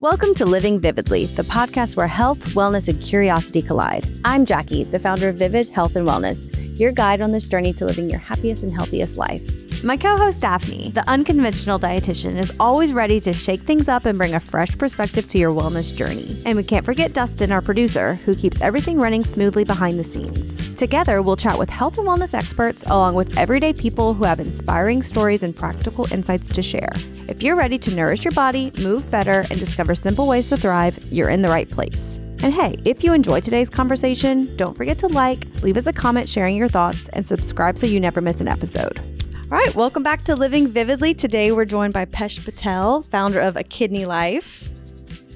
Welcome to Living Vividly, the podcast where health, wellness, and curiosity collide. I'm Jackie, the founder of Vivid Health and Wellness, your guide on this journey to living your happiest and healthiest life. My co-host Daphne, the unconventional dietitian, is always ready to shake things up and bring a fresh perspective to your wellness journey. And we can't forget Dustin, our producer, who keeps everything running smoothly behind the scenes. Together, we'll chat with health and wellness experts along with everyday people who have inspiring stories and practical insights to share. If you're ready to nourish your body, move better, and discover simple ways to thrive, you're in the right place. And hey, if you enjoyed today's conversation, don't forget to leave us a comment sharing your thoughts, and subscribe so you never miss an episode. All right, welcome back to Living Vividly. Today we're joined by Pesh Patel, founder of A Kidney Life.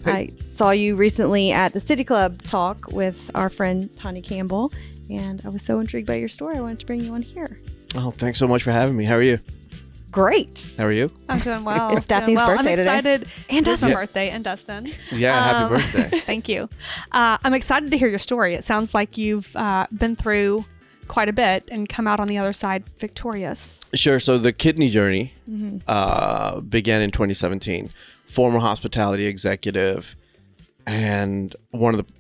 Hey. I saw you recently at the City Club talk with our friend Tanya Campbell, and I was so intrigued by your story. I wanted to bring you on here. Oh, thanks so much for having me. How are you? Great. How are you? I'm doing well. It's Daphne's birthday today. I'm excited. And It's Dustin. my birthday and Dustin. Yeah, happy birthday. Thank you. I'm excited to hear your story. It sounds like you've been through quite a bit and come out on the other side victorious. Sure. So the kidney journey began in 2017. Former hospitality executive, and I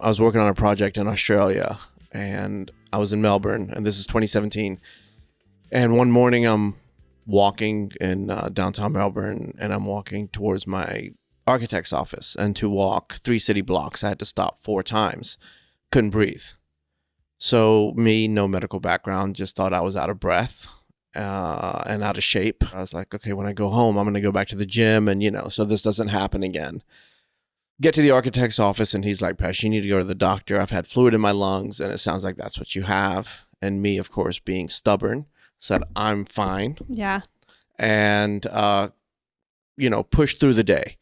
was working on a project in Australia, and I was in Melbourne, and this is 2017. And one morning I'm walking in downtown Melbourne, and I'm walking towards my architect's office, and to walk 3 city blocks I had to stop 4 times. Couldn't breathe. So me, no medical background, just thought I was out of breath and out of shape. I was like, okay, when I go home, I'm going to go back to the gym, and so this doesn't happen again. Get to the architect's office, and he's like, Pesh, you need to go to the doctor. I've had fluid in my lungs, and it sounds like that's what you have. And me, of course, being stubborn, said, I'm fine. Yeah. And, pushed through the day.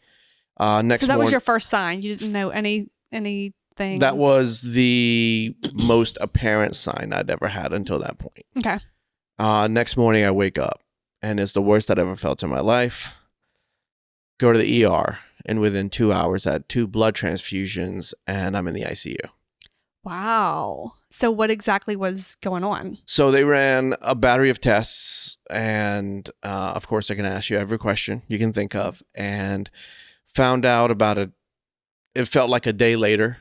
So that was your first sign. You didn't know anything. That was the most apparent sign I'd ever had until that point. Okay. Next morning, I wake up, and it's the worst I'd ever felt in my life. Go to the ER, and within 2 hours, I had 2 blood transfusions, and I'm in the ICU. Wow. So what exactly was going on? So they ran a battery of tests, and of course, I can ask you every question you can think of, and found out it felt like a day later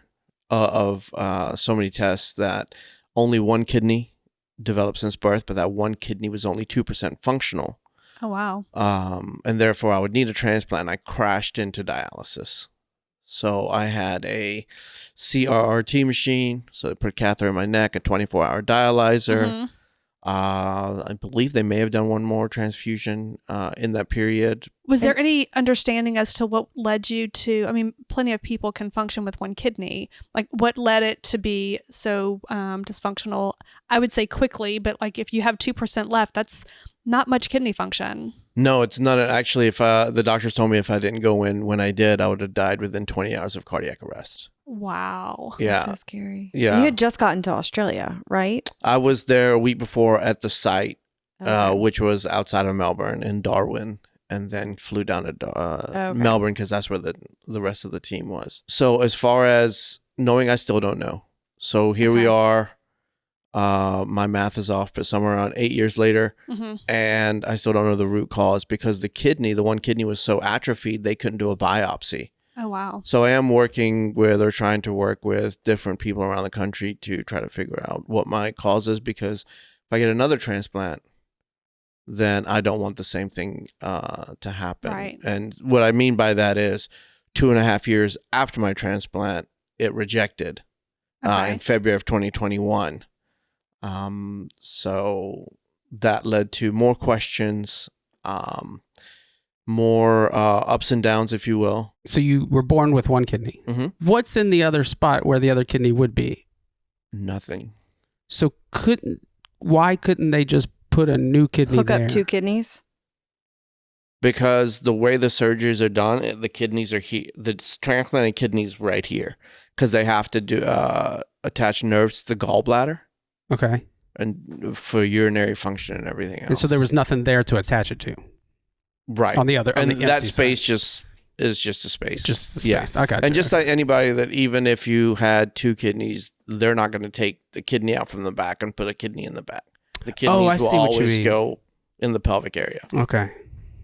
of so many tests that only 1 kidney developed since birth, but that 1 kidney was only 2% functional. Oh, wow. And therefore, I would need a transplant. I crashed into dialysis. So I had a CRRT machine, so they put a catheter in my neck, a 24-hour dialyzer. Mm-hmm. I believe they may have done 1 more transfusion in that period. Was there any understanding as to what led you to, plenty of people can function with 1 kidney. Like what led it to be so dysfunctional? I would say quickly, but like if you have 2% left, that's not much kidney function. No, it's not. Actually, if the doctors told me if I didn't go in when I did, I would have died within 20 hours of cardiac arrest. Wow. Yeah. That's so scary. Yeah. And you had just gotten to Australia, right? I was there a week before at the site, Okay. which was outside of Melbourne in Darwin, and then flew down to Melbourne because that's where the rest of the team was. So as far as knowing, I still don't know. So here we are. My math is off, but somewhere around 8 years later, and I still don't know the root cause because the 1 kidney was so atrophied, they couldn't do a biopsy. Oh, wow. So I am working trying to work with different people around the country to try to figure out what my cause is, because if I get another transplant, then I don't want the same thing to happen. Right. And what I mean by that is 2.5 years after my transplant, it rejected in February of 2021. So that led to more questions, more ups and downs, if you will. So you were born with 1 kidney. Mm-hmm. What's in the other spot where the other kidney would be? Nothing. So why couldn't they just put a new kidney Hook there? up 2 kidneys? Because the way the surgeries are done, the kidneys are here. The transplanted kidneys right here, because they have to do attach nerves to the gallbladder. Okay. And for urinary function and everything else. And so there was nothing there to attach it to. Right. On the other, and on the that empty space side. is just a space. Just the space. Yeah. I got you. And just like anybody that even if you had 2 kidneys, they're not going to take the kidney out from the back and put a kidney in the back. The kidneys will always go in the pelvic area. Okay.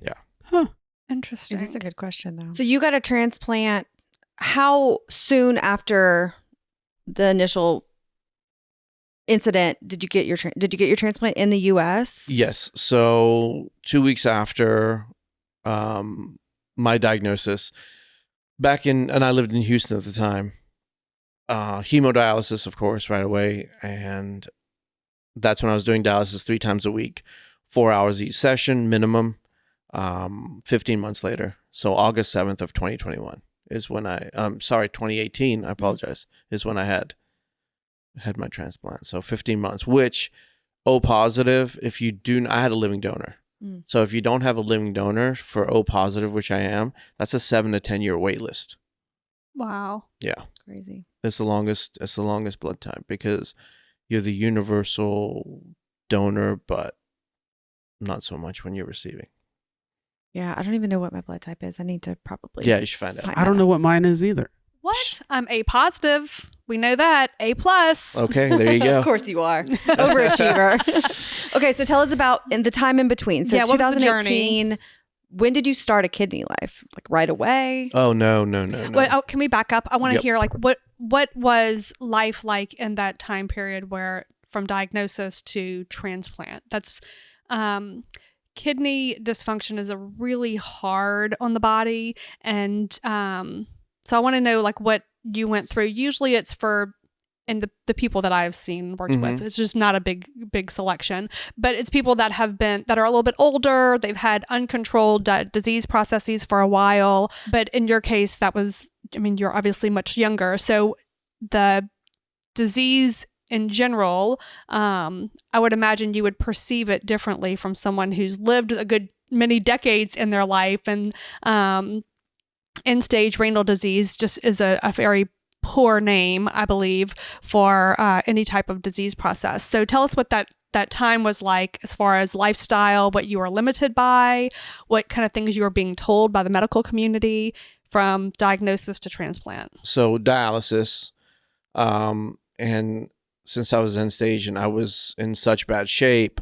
Yeah. Huh. Interesting. That's a good question, though. So you got a transplant how soon after the initial incident did you get your transplant in the U.S.? Yes. So 2 weeks after my diagnosis, and I lived in Houston at the time, hemodialysis, of course, right away. And that's when I was doing dialysis 3 times a week, 4 hours each session minimum, 15 months later. So August 7th of 2021 is when 2018, I apologize, is when I had my transplant. So 15 months, which O positive, I had a living donor. So if you don't have a living donor for O positive, which I am, that's a 7 to 10 year wait list. Wow. Yeah. Crazy. It's the longest blood type because you're the universal donor, but not so much when you're receiving. Yeah, I don't even know what my blood type is. I need to probably. Yeah, you should find out. I don't know what mine is either. What? I'm A positive. We know that. A plus. Okay, there you go. Of course you are. Overachiever. Okay, so tell us about in the time in between. So Yeah, what was the 2018, when did you start a kidney life? Like right away? Oh, no. Wait, can we back up? I want to Yep. hear like what was life like in that time period where from diagnosis to transplant? That's kidney dysfunction is a really hard on the body, and so I want to know like what you went through. Usually it's and the people that I've seen worked with, it's just not a big selection, but it's people that are a little bit older. They've had uncontrolled disease processes for a while, but in your case, you're obviously much younger. So the disease in general, I would imagine you would perceive it differently from someone who's lived a good many decades in their life, and end-stage renal disease just is a very poor name, I believe, for any type of disease process. So tell us what that time was like as far as lifestyle, what you were limited by, what kind of things you were being told by the medical community from diagnosis to transplant. So dialysis, and since I was end stage and I was in such bad shape,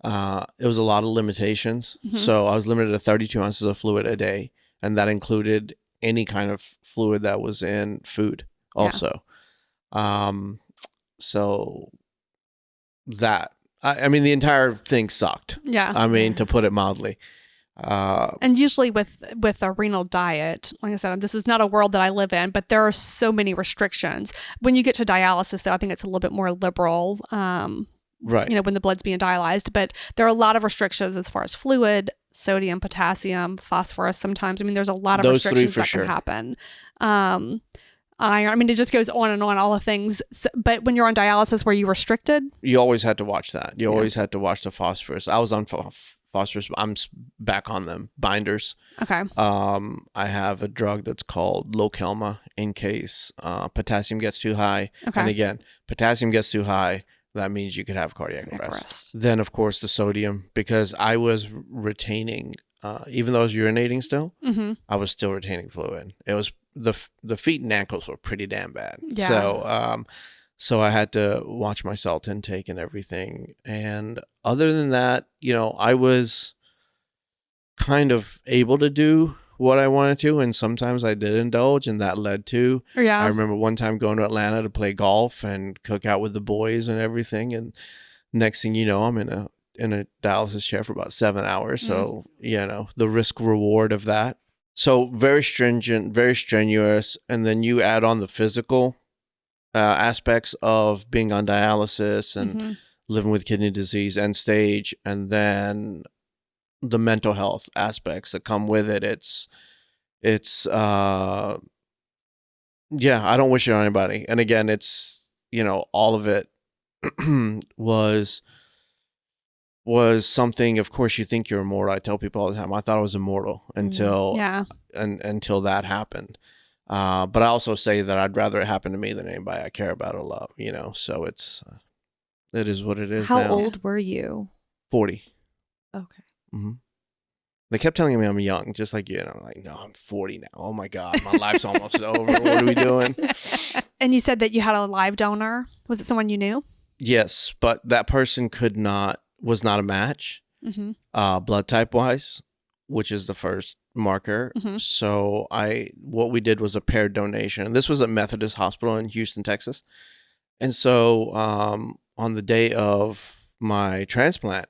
it was a lot of limitations. So I was limited to 32 ounces of fluid a day, and that included any kind of fluid that was in food also. So that, the entire thing sucked. Yeah. To put it mildly. And usually with a renal diet, like I said, this is not a world that I live in, but there are so many restrictions. When you get to dialysis, though, I think it's a little bit more liberal, right. When the blood's being dialyzed, but there are a lot of restrictions as far as fluid, sodium, potassium, phosphorus sometimes. There's a lot of Those restrictions three for that sure. can happen. Iron, it just goes on and on, all the things. So, but when you're on dialysis, were you restricted? You always had to watch that. You always had to watch the phosphorus. I was on phosphorus. I'm back on them. Binders. Okay. I have a drug that's called Lokelma in case potassium gets too high. Okay. And again, potassium gets too high, that means you could have cardiac arrest. Then, of course, the sodium, because I was retaining, even though I was urinating still, I was still retaining fluid. It was the feet and ankles were pretty damn bad. Yeah. So I had to watch my salt intake and everything. And other than that, I was kind of able to do what I wanted to, and sometimes I did indulge, and that led to, I remember one time going to Atlanta to play golf and cook out with the boys and everything, and next thing you know, I'm in a dialysis chair for about 7 hours. So, the risk reward of that. So very stringent, very strenuous, and then you add on the physical aspects of being on dialysis and living with kidney disease, end stage, and then the mental health aspects that come with it. It's I don't wish it on anybody. And again, it's, all of it was something. Of course you think you're immortal. I tell people all the time, I thought I was immortal until until that happened. But I also say that I'd rather it happen to me than anybody I care about or love, so it is what it is. How now. old were you? 40. Okay. Mm-hmm. They kept telling me I'm young, just like you. And I'm like, no, I'm 40 now. Oh my God, my life's almost over. What are we doing? And you said that you had a live donor. Was it someone you knew? Yes, but that person was not a match, blood type wise, which is the first marker. So what we did was a paired donation. And this was at Methodist Hospital in Houston, Texas. And so on the day of my transplant,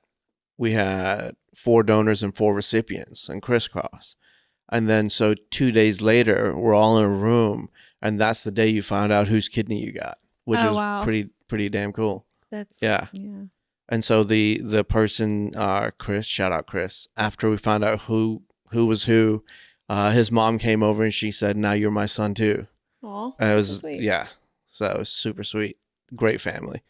we had 4 donors and 4 recipients and crisscross. And then so 2 days later, we're all in a room, and that's the day you found out whose kidney you got, which was pretty damn cool. Yeah. And so the person, Chris, shout out Chris, after we found out who was who, his mom came over and she said, "Now you're my son too." Aw, and it was sweet. Yeah. So it was super sweet. Great family.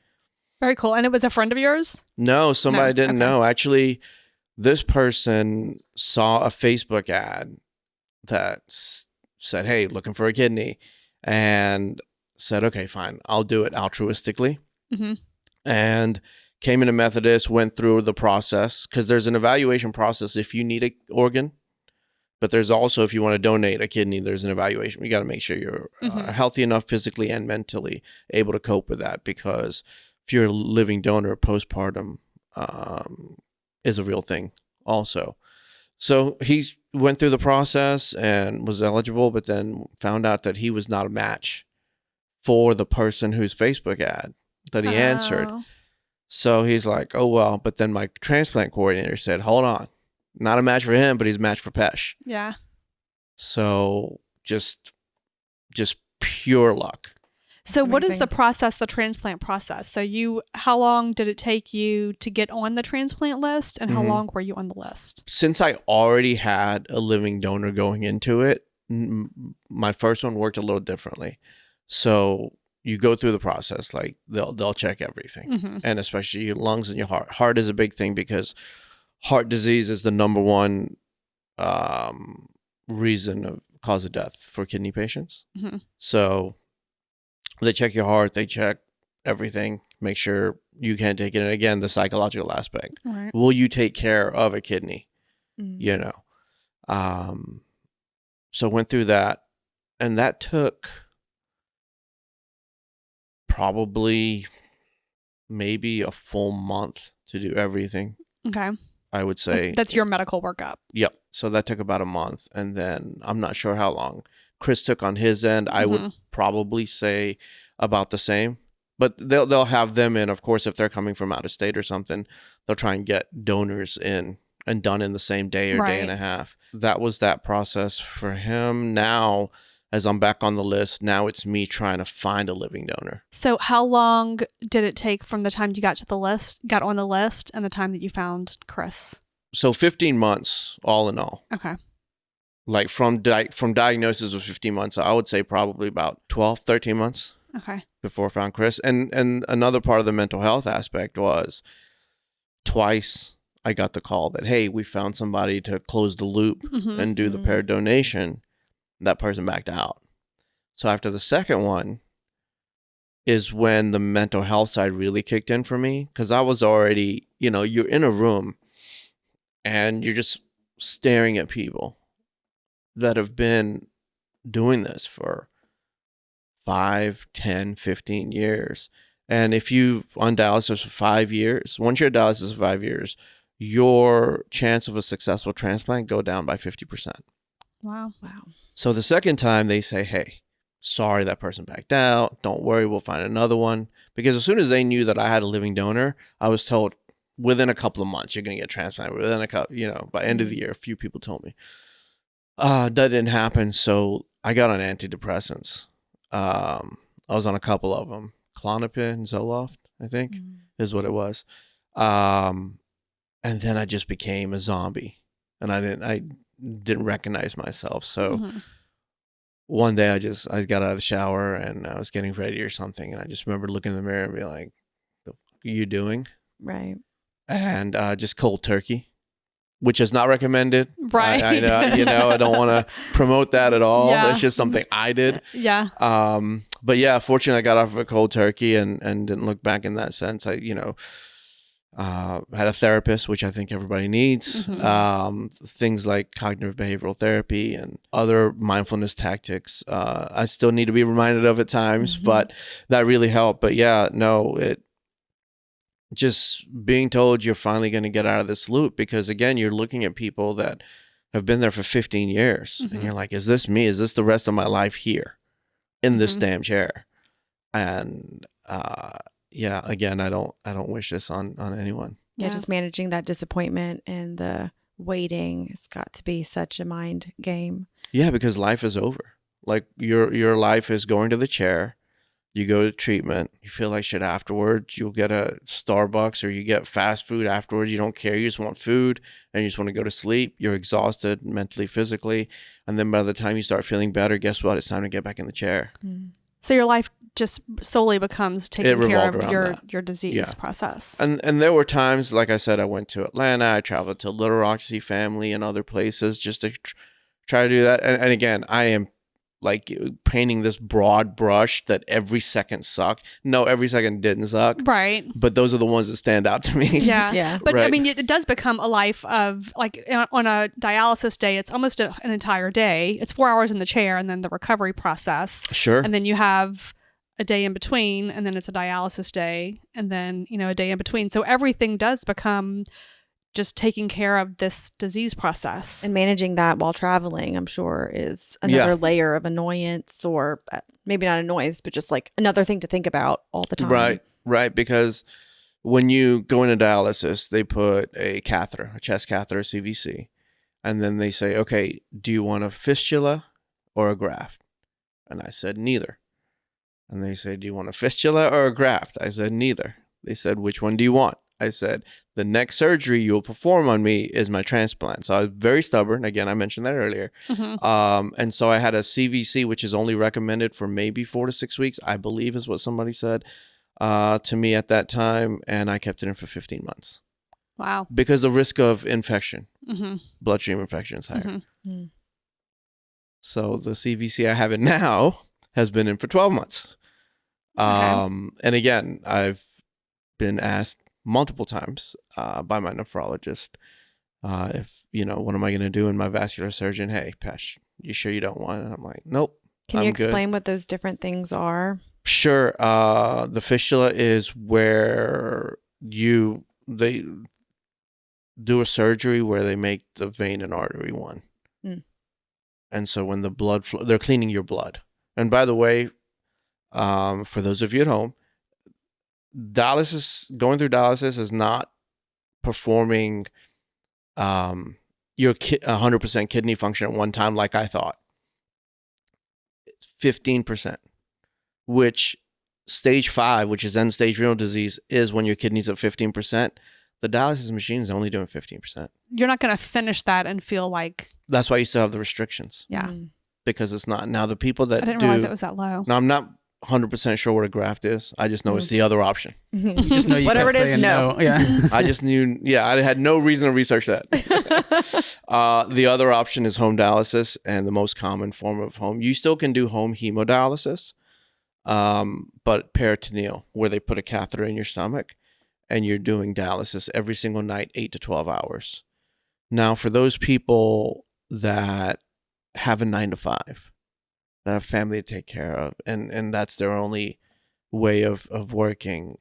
Very cool. And it was a friend of yours? No, somebody I didn't Okay. know. Actually, this person saw a Facebook ad that said, "Hey, looking for a kidney," and said, "Okay, fine, I'll do it altruistically." And came into Methodist, went through the process, because there's an evaluation process if you need an organ, but there's also, if you want to donate a kidney, there's an evaluation. You got to make sure you're healthy enough physically and mentally able to cope with that, because if you're a living donor, postpartum is a real thing also. So he went through the process and was eligible, but then found out that he was not a match for the person whose Facebook ad that he answered. So he's like, "Oh, well," but then my transplant coordinator said, "Hold on, not a match for him, but he's a match for Pesh." Yeah. So just pure luck. So what is Amazing. the process, the transplant process? So how long did it take you to get on the transplant list, and how long were you on the list? Since I already had a living donor going into it, my first one worked a little differently. So you go through the process, like they'll check everything, and especially your lungs and your heart. Heart is a big thing, because heart disease is the number one reason of cause of death for kidney patients. So they check your heart, they check everything, make sure you can't take it. And again, the psychological aspect. Right. Will you take care of a kidney? You know? So went through that, and that took probably maybe a full month to do everything. Okay. I would say. That's your medical workup. Yep. So that took about a month, and then I'm not sure how long Chris took on his end. I would probably say about the same, but they'll have them in, of course, if they're coming from out of state or something, they'll try and get donors in and done in the same day or day and a half. That was that process for him. Now, as I'm back on the list, now it's me trying to find a living donor. So how long did it take from the time you got on the list, and the time that you found Chris? So 15 months, all in all. Okay. Like from diagnosis was 15 months. I would say probably about 12, 13 months. Okay. Before I found Chris. And another part of the mental health aspect was twice I got the call that, "Hey, we found somebody to close the loop and do the paired donation." That person backed out. So after the second one is when the mental health side really kicked in for me, because I was already, you're in a room and you're just staring at people that have been doing this for 5, 10, 15 years. And if you've on dialysis for 5 years, once you're on dialysis for 5 years, your chance of a successful transplant go down by 50%. Wow. So the second time they say, "Hey, sorry, that person backed out. Don't worry, we'll find another one." Because as soon as they knew that I had a living donor, I was told within a couple of months, you're going to get transplanted. Within a couple, by end of the year, a few people told me. That didn't happen. So I got on antidepressants. I was on a couple of them. Klonopin, Zoloft, I think, is what it was. And then I just became a zombie, and I didn't recognize myself. So one day I got out of the shower and I was getting ready or something, and I just remember looking in the mirror and being like, "What are you doing?" Right. And just cold turkey, which is not recommended. Right. I don't want to promote that at all. Yeah. It's just something I did. Yeah. But yeah, fortunately I got off of a cold turkey and didn't look back in that sense. I had a therapist, which I think everybody needs. Things like cognitive behavioral therapy and other mindfulness tactics. I still need to be reminded of at times, but that really helped. But yeah, no, it just being told you're finally going to get out of this loop, because again, you're looking at people that have been there for 15 years. And you're like, is this me? Is this the rest of my life here in this damn chair? And again, I don't wish this on anyone. Yeah, just managing that disappointment and the waiting. It's got to be such a mind game. Yeah, because life is over. Like your life is going to the chair. You go to treatment. You feel like shit afterwards. You'll get a Starbucks or you get fast food afterwards. You don't care. You just want food and you just want to go to sleep. You're exhausted mentally, physically. And then by the time you start feeling better, guess what? It's time to get back in the chair. So your life just solely becomes taking care of your disease process. And there were times, like I said, I went to Atlanta. I traveled to Little Rock to see family and other places just to try to do that. And again, I am like painting this broad brush that every second sucked. No, every second didn't suck. Right. But those are the ones that stand out to me. Yeah. But right. I mean, it does become a life of like on a dialysis day, it's almost an entire day. It's 4 hours in the chair and then the recovery process. Sure. And then you have a day in between and then it's a dialysis day and then, a day in between. So everything does become just taking care of this disease process. And managing that while traveling, I'm sure, is another layer of annoyance, or maybe not annoyance, but just like another thing to think about all the time. Right. Because when you go into dialysis, they put a catheter, a chest catheter, CVC, and then they say, okay, do you want a fistula or a graft? And I said, neither. And they say, do you want a fistula or a graft? I said, neither. They said, which one do you want? I said, the next surgery you will perform on me is my transplant. So I was very stubborn. Again, I mentioned that earlier. And so I had a CVC, which is only recommended for maybe 4 to 6 weeks, I believe is what somebody said to me at that time. And I kept it in for 15 months. Wow. Because the risk of infection, bloodstream infection is higher. So the CVC I have it now has been in for 12 months. And again, I've been asked multiple times by my nephrologist if what am I going to do? And my vascular surgeon, hey Pesh, you sure you don't want it? And I'm like, nope. Can you explain what those different things are? Sure. The fistula is where they do a surgery where they make the vein and artery one. And so when the blood flow, they're cleaning your blood. And by the way, for those of you at home, going through dialysis is not performing your 100% kidney function at one time like I thought. It's 15%, which stage 5, which is end stage renal disease, is when your kidney's at 15%. The dialysis machine is only doing 15%. You're not going to finish that and feel like... That's why you still have the restrictions. Yeah. Because it's not. Now the people that I didn't realize it was that low. No, I'm not 100% sure what a graft is. I just know it's the other option. You just know you whatever kept it is, saying no. Yeah. I just knew, I had no reason to research that. The other option is home dialysis, and the most common form of home. You still can do home hemodialysis, but peritoneal, where they put a catheter in your stomach, and you're doing dialysis every single night, 8 to 12 hours. Now, for those people that have a 9 to 5, that have family to take care of, and that's their only way of working,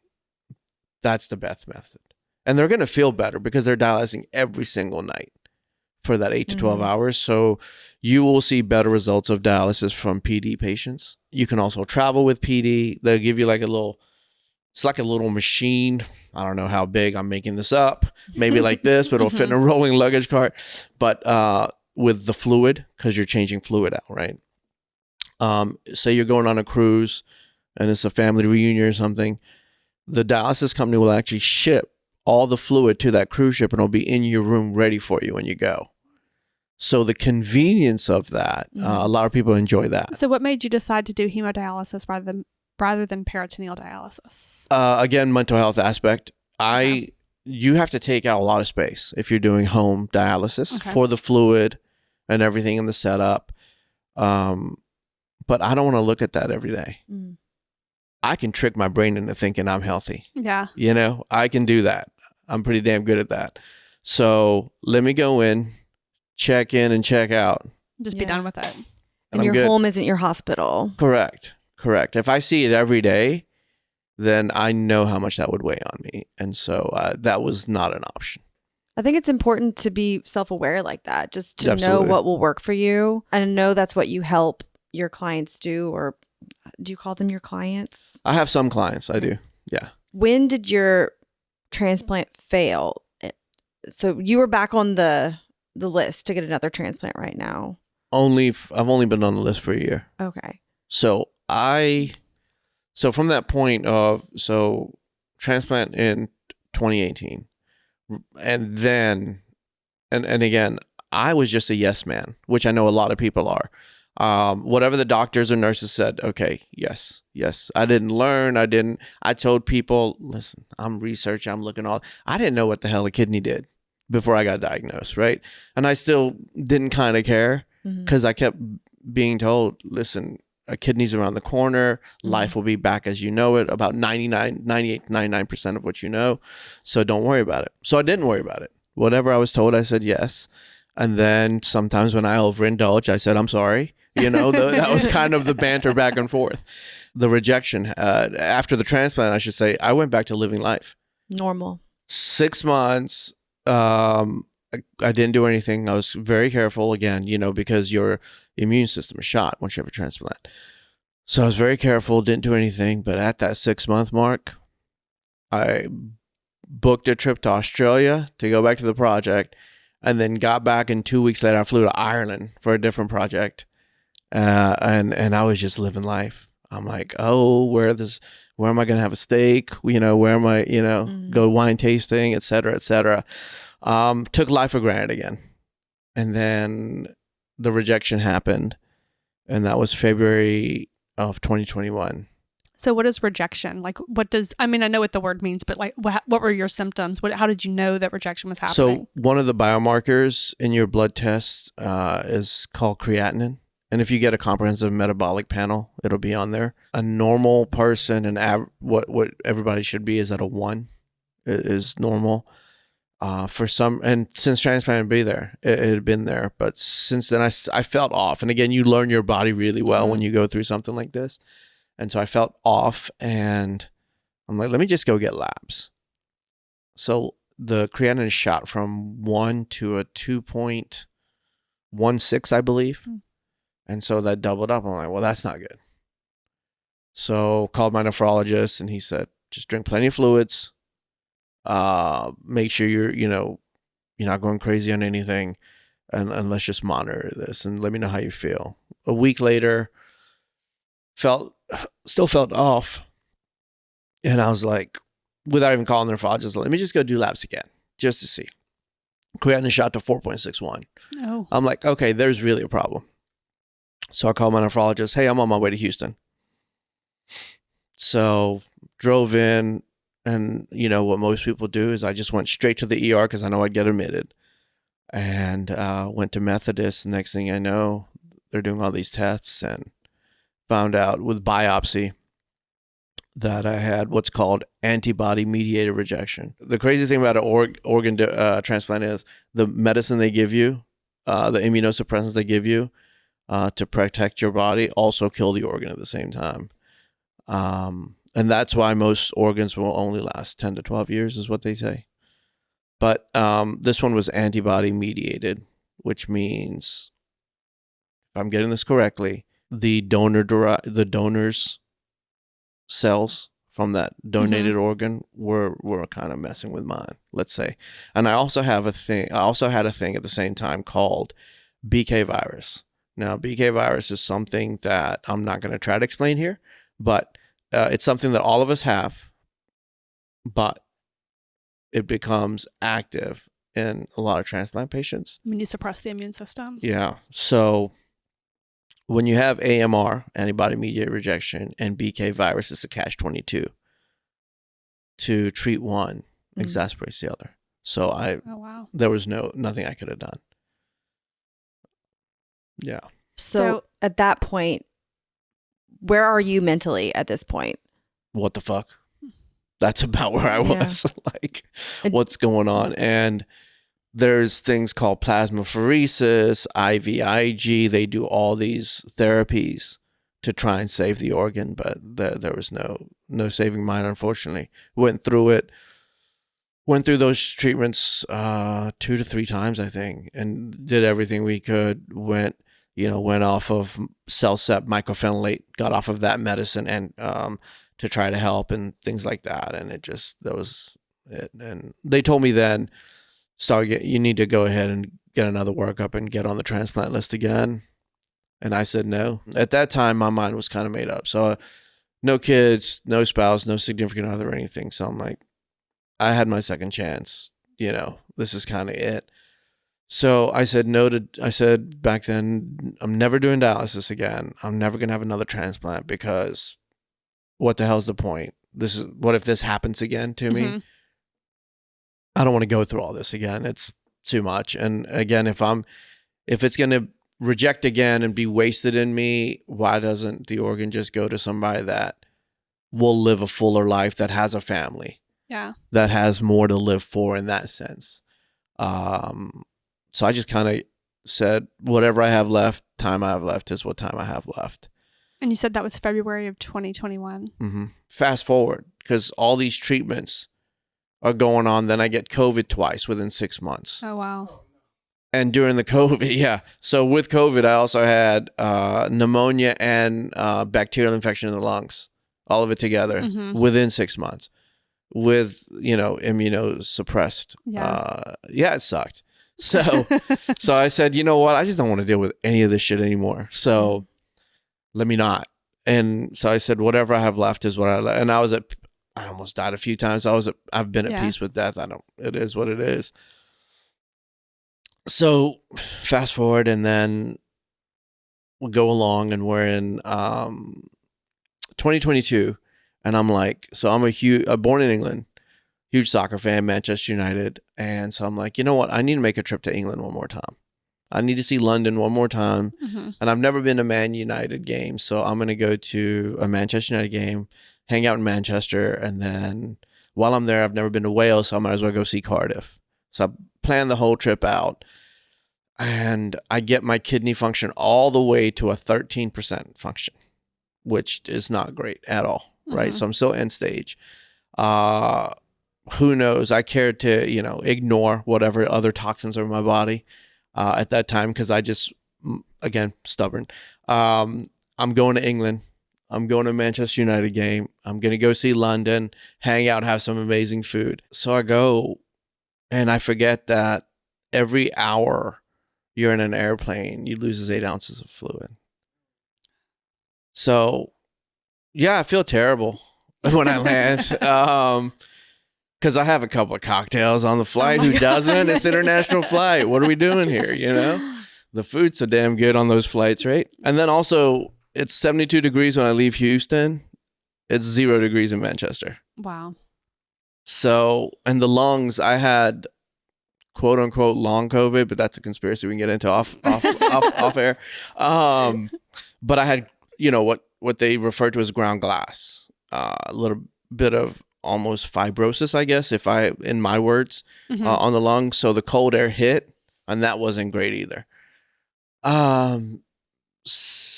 that's the best method. And they're going to feel better because they're dialyzing every single night for that 8 to 12 hours. So you will see better results of dialysis from PD patients. You can also travel with PD. They'll give you like it's like a little machine. I don't know how big, I'm making this up. Maybe like this, but it'll fit in a rolling luggage cart. But with the fluid, because you're changing fluid out, right? Say you're going on a cruise and it's a family reunion or something. The dialysis company will actually ship all the fluid to that cruise ship, and it'll be in your room ready for you when you go. So the convenience of that, a lot of people enjoy that. So what made you decide to do hemodialysis rather than peritoneal dialysis? Again, mental health aspect. You have to take out a lot of space if you're doing home dialysis for the fluid and everything in the setup. But I don't want to look at that every day. I can trick my brain into thinking I'm healthy. Yeah. I can do that. I'm pretty damn good at that. So let me go in and check out. Just be done with it. And your home isn't your hospital. Correct. If I see it every day, then I know how much that would weigh on me. And so that was not an option. I think it's important to be self-aware like that, just to Absolutely. know what will work for you and know that's what you help your clients do. Or do you call them your clients? I have some clients. I do. Yeah. When did your transplant fail? So you were back on the list to get another transplant right now. I've only been on the list for a year. Okay. So from that point of, transplant in 2018, and then, and again, I was just a yes man, which I know a lot of people are. Whatever the doctors or nurses said, okay, yes. I didn't learn. I told people, listen, I'm researching, I'm looking I didn't know what the hell a kidney did before I got diagnosed, right? And I still didn't kind of care because I kept being told, listen, a kidney's around the corner, life will be back as you know it, about 99% of what you know. So don't worry about it. So I didn't worry about it. Whatever I was told, I said yes. And then sometimes when I overindulge, I said, I'm sorry. That was kind of the banter back and forth. The rejection, after the transplant, I should say, I went back to living life. Normal. 6 months, I didn't do anything. I was very careful again, because your immune system is shot once you have a transplant. So I was very careful, didn't do anything. But at that 6-month mark, I booked a trip to Australia to go back to the project, and then got back, and 2 weeks later, I flew to Ireland for a different project. And I was just living life. I'm like, oh, where am I going to have a steak? Where am I, go wine tasting, et cetera, et cetera. Took life for granted again. And then the rejection happened, and that was February of 2021. So what is rejection? Like, I know what the word means, but like, what were your symptoms? How did you know that rejection was happening? So one of the biomarkers in your blood test is called creatinine. And if you get a comprehensive metabolic panel, it'll be on there. A normal person, what everybody should be is at a 1 is normal. For some, and since transplant be there, it had been there. But since then, I felt off. And again, you learn your body really well when you go through something like this. And so I felt off, and I'm like, let me just go get labs. So the creatinine is shot from 1 to a 2.16, I believe. And so that doubled up. I'm like, well, that's not good. So called my nephrologist, and he said, just drink plenty of fluids. Make sure you're not going crazy on anything, and let's just monitor this and let me know how you feel. A week later, still felt off. And I was like, without even calling the nephrologist, let me just go do labs again, just to see. Creatinine shot to 4.61. Oh. I'm like, okay, there's really a problem. So I called my nephrologist. Hey, I'm on my way to Houston. So drove in, and what most people do is I just went straight to the ER because I know I'd get admitted, and went to Methodist. The next thing I know, they're doing all these tests and found out with biopsy that I had what's called antibody-mediated rejection. The crazy thing about an organ transplant is the medicine they give you, the immunosuppressants they give you, to protect your body also kill the organ at the same time. And that's why most organs will only last 10 to 12 years is what they say. But this one was antibody mediated, which means, if I'm getting this correctly, the donor's cells from that donated organ were kind of messing with mine, let's say. And I also had a thing at the same time called BK virus. Now, BK virus is something that I'm not going to try to explain here, but it's something that all of us have, but it becomes active in a lot of transplant patients. When you suppress the immune system. Yeah. So when you have AMR, antibody-mediated rejection, and BK virus, it's a catch-22. To treat one exasperates the other. So there was nothing I could have done. Yeah. So at that point, where are you mentally at this point? What the fuck? That's about where I was. Like, what's going on? And there's things called plasmapheresis, IVIG. They do all these therapies to try and save the organ, but there was no saving mine, unfortunately. Went through it. went through those treatments 2 to 3 times, I think, and did everything we could. Went off of CellCept, mycophenolate, got off of that medicine, and to try to help and things like that. And that was it. And they told me then, you need to go ahead and get another workup and get on the transplant list again. And I said no. At that time, my mind was kind of made up. So no kids, no spouse, no significant other or anything. So I'm like, I had my second chance. This is kind of it. So I said I said back then, I'm never doing dialysis again. I'm never going to have another transplant because what the hell's the point? What if this happens again to me? I don't want to go through all this again. It's too much. And again, if it's going to reject again and be wasted in me, why doesn't the organ just go to somebody that will live a fuller life, that has a family, that has more to live for in that sense? So I just kind of said, whatever I have left, time I have left is what time I have left. And you said that was February of 2021. Mm-hmm. Fast forward, because all these treatments are going on. Then I get COVID twice within 6 months. Oh, wow. And during the COVID, yeah. So with COVID, I also had pneumonia and bacterial infection in the lungs, all of it together within 6 months with, immunosuppressed. Yeah, it sucked. So I said, you know what? I just don't want to deal with any of this shit anymore. So let me not. And so I said, whatever I have left is what I left. And I almost died a few times. I've been at peace with death. It is what it is. So fast forward, and then we'll go along, and we're in 2022, and I'm like, so I'm born in England, huge soccer fan, Manchester United, and so I'm like, you know what? I need to make a trip to England one more time. I need to see London one more time, and I've never been to Man United game, so I'm going to go to a Manchester United game, hang out in Manchester, and then while I'm there, I've never been to Wales, so I might as well go see Cardiff. So I planned the whole trip out, and I get my kidney function all the way to a 13% function, which is not great at all, right? So I'm still end stage. Who knows? I cared to, ignore whatever other toxins are in my body at that time because I just, again, stubborn. I'm going to England. I'm going to Manchester United game. I'm going to go see London, hang out, have some amazing food. So I go, and I forget that every hour you're in an airplane, you lose 8 ounces of fluid. So, yeah, I feel terrible when I land because I have a couple of cocktails on the flight. Who doesn't? It's international flight. What are we doing here, The food's so damn good on those flights, right? And then also, it's 72 degrees when I leave Houston. It's 0 degrees in Manchester. Wow. So, and the lungs, I had quote unquote long COVID, but that's a conspiracy we can get into off air. But I had, what they refer to as ground glass, a little bit of almost fibrosis, I guess, in my words, on the lungs. So the cold air hit, and that wasn't great either.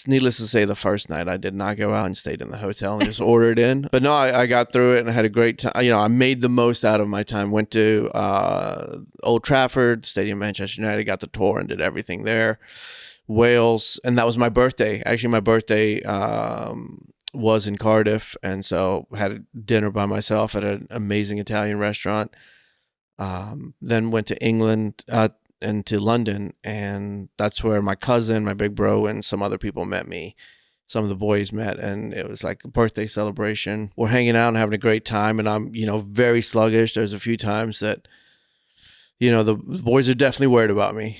Needless to say, the first night I did not go out and stayed in the hotel and just ordered in. But no, I got through it and I had a great time. I made the most out of my time. Went to Old Trafford, Stadium, Manchester United, got the tour and did everything there. Wales, and that was my birthday. Actually, my birthday was in Cardiff, and so had a dinner by myself at an amazing Italian restaurant. Then went to England and to London, and that's where my cousin, my big bro, and some other people met me. Some of the boys met, and it was like a birthday celebration. We're hanging out and having a great time, and I'm, very sluggish. There's a few times that, the boys are definitely worried about me,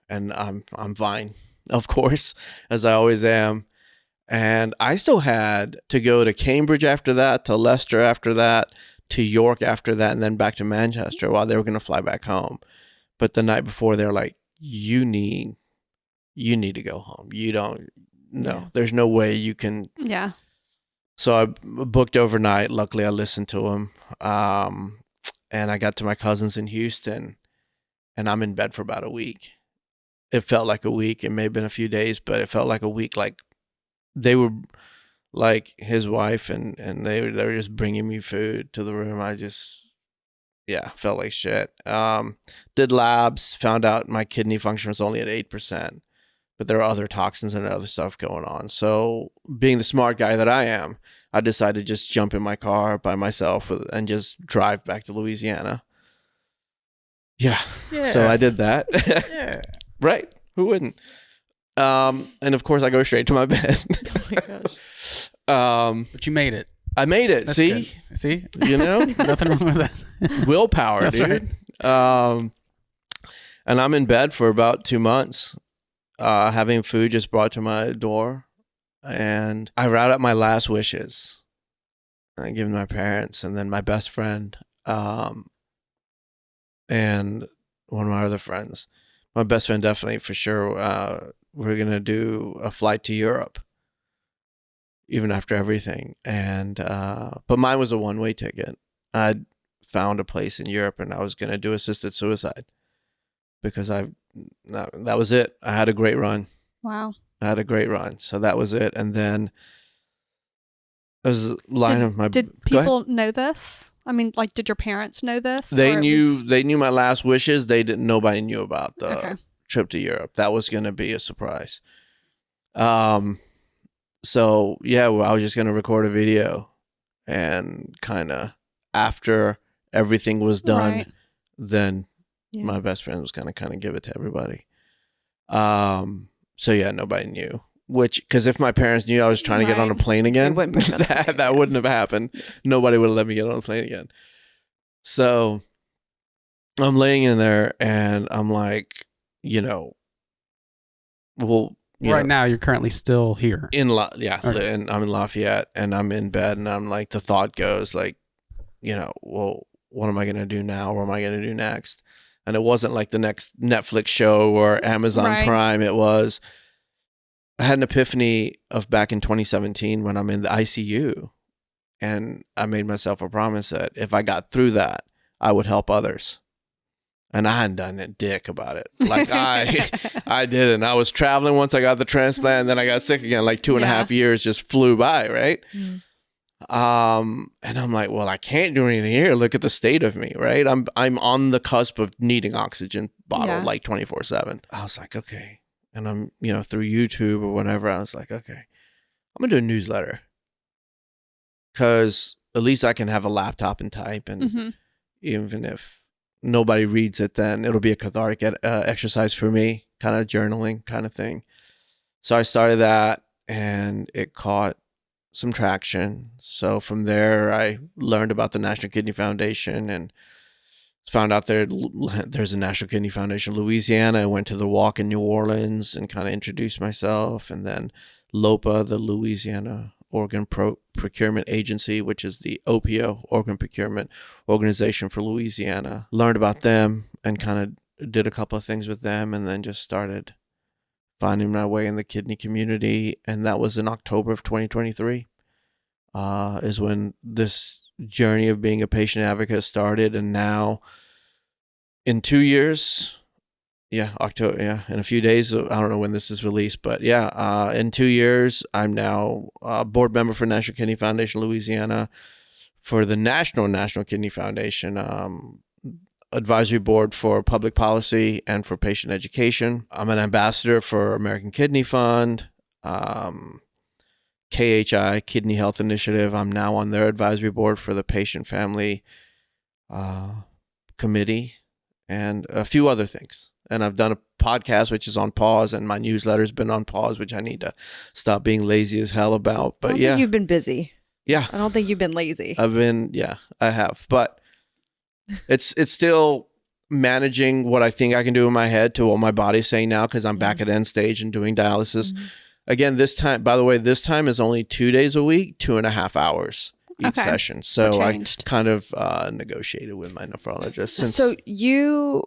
and I'm fine, of course, as I always am. And I still had to go to Cambridge after that, to Leicester after that, to York after that, and then back to Manchester while they were going to fly back home. But the night before, they're like, you need to go home. There's no way you can. Yeah. So I booked overnight. Luckily, I listened to them. And I got to my cousin's in Houston, and I'm in bed for about a week. It felt like a week. It may have been a few days, but it felt like a week. Like they were like his wife, and they were just bringing me food to the room. Yeah, felt like shit. Did labs, found out my kidney function was only at 8%, but there are other toxins and other stuff going on. So being the smart guy that I am, I decided to just jump in my car by myself and just drive back to Louisiana. Yeah. So I did that. Yeah. Right. Who wouldn't? And of course I go straight to my bed. Oh my gosh. But you made it. I made it. That's See? good. See? You know? Nothing wrong with that. Willpower, That's dude. And I'm in bed for about 2 months, having food just brought to my door. And I wrote out my last wishes. I give them to my parents and then my best friend, and one of my other friends. My best friend definitely, for sure, we're going to do a flight to Europe, even after everything. And but mine was a one-way ticket. I'd found a place in Europe and I was going to do assisted suicide because that was it. I had a great run. Wow. I had a great run. So that was it. And then I was lying of my... Did people know this? I mean, like, did your parents know this? They knew my last wishes. Nobody knew about the Okay. trip to Europe. That was going to be a surprise. So yeah, well, I was just going to record a video and kind of after everything was done, Right. then Yeah. my best friend was going to kind of give it to everybody. So yeah, nobody knew. Because if my parents knew I was trying to get on a Right. plane again, wouldn't put it on the plane that wouldn't have happened. Nobody would have let me get on a plane again. So I'm laying in there and I'm like, Right now, you're currently still here. Okay. And I'm in Lafayette and I'm in bed and I'm like, the thought goes like, well, what am I going to do now? What am I going to do next? And it wasn't like the next Netflix show or Amazon Right. Prime. I had an epiphany of back in 2017 when I'm in the ICU, and I made myself a promise that if I got through that, I would help others. And I hadn't done a dick about it. Like I didn't. I was traveling once I got the transplant, and then I got sick again. Like 2.5 years just flew by, right? Mm. And I'm like, well, I can't do anything here. Look at the state of me, right? I'm on the cusp of needing oxygen bottle like 24/7. I was like, okay. And I'm, through YouTube or whatever, I was like, okay, I'm going to do a newsletter. Because at least I can have a laptop and type. And Mhm. even if nobody reads it, then it'll be a cathartic exercise for me, kind of journaling kind of thing. So I started that and it caught some traction. So from there, I learned about the National Kidney Foundation and found out there's a National Kidney Foundation in Louisiana. I went to the walk in New Orleans and kind of introduced myself. And then LOPA, the Louisiana Organ Procurement Agency, which is the OPO, Organ Procurement Organization for Louisiana. Learned about them and kind of did a couple of things with them and then just started finding my way in the kidney community. And that was in October of 2023 is when this journey of being a patient advocate started. And now in 2 years, October, in a few days, I don't know when this is released, but in 2 years, I'm now a board member for National Kidney Foundation Louisiana, for the National Kidney Foundation, advisory board for public policy and for patient education. I'm an ambassador for American Kidney Fund, KHI, Kidney Health Initiative. I'm now on their advisory board for the patient family committee and a few other things. And I've done a podcast, which is on pause, and my newsletter's been on pause, which I need to stop being lazy as hell about. But Sounds like you've been busy. Yeah. I don't think you've been lazy. I have. But it's still managing what I think I can do in my head to what my body's saying now, because I'm back at end stage and doing dialysis. Mhm. Again, this time, by the way, this time is only 2 days a week, 2.5 hours each session. So I kind of negotiated with my nephrologist. So you,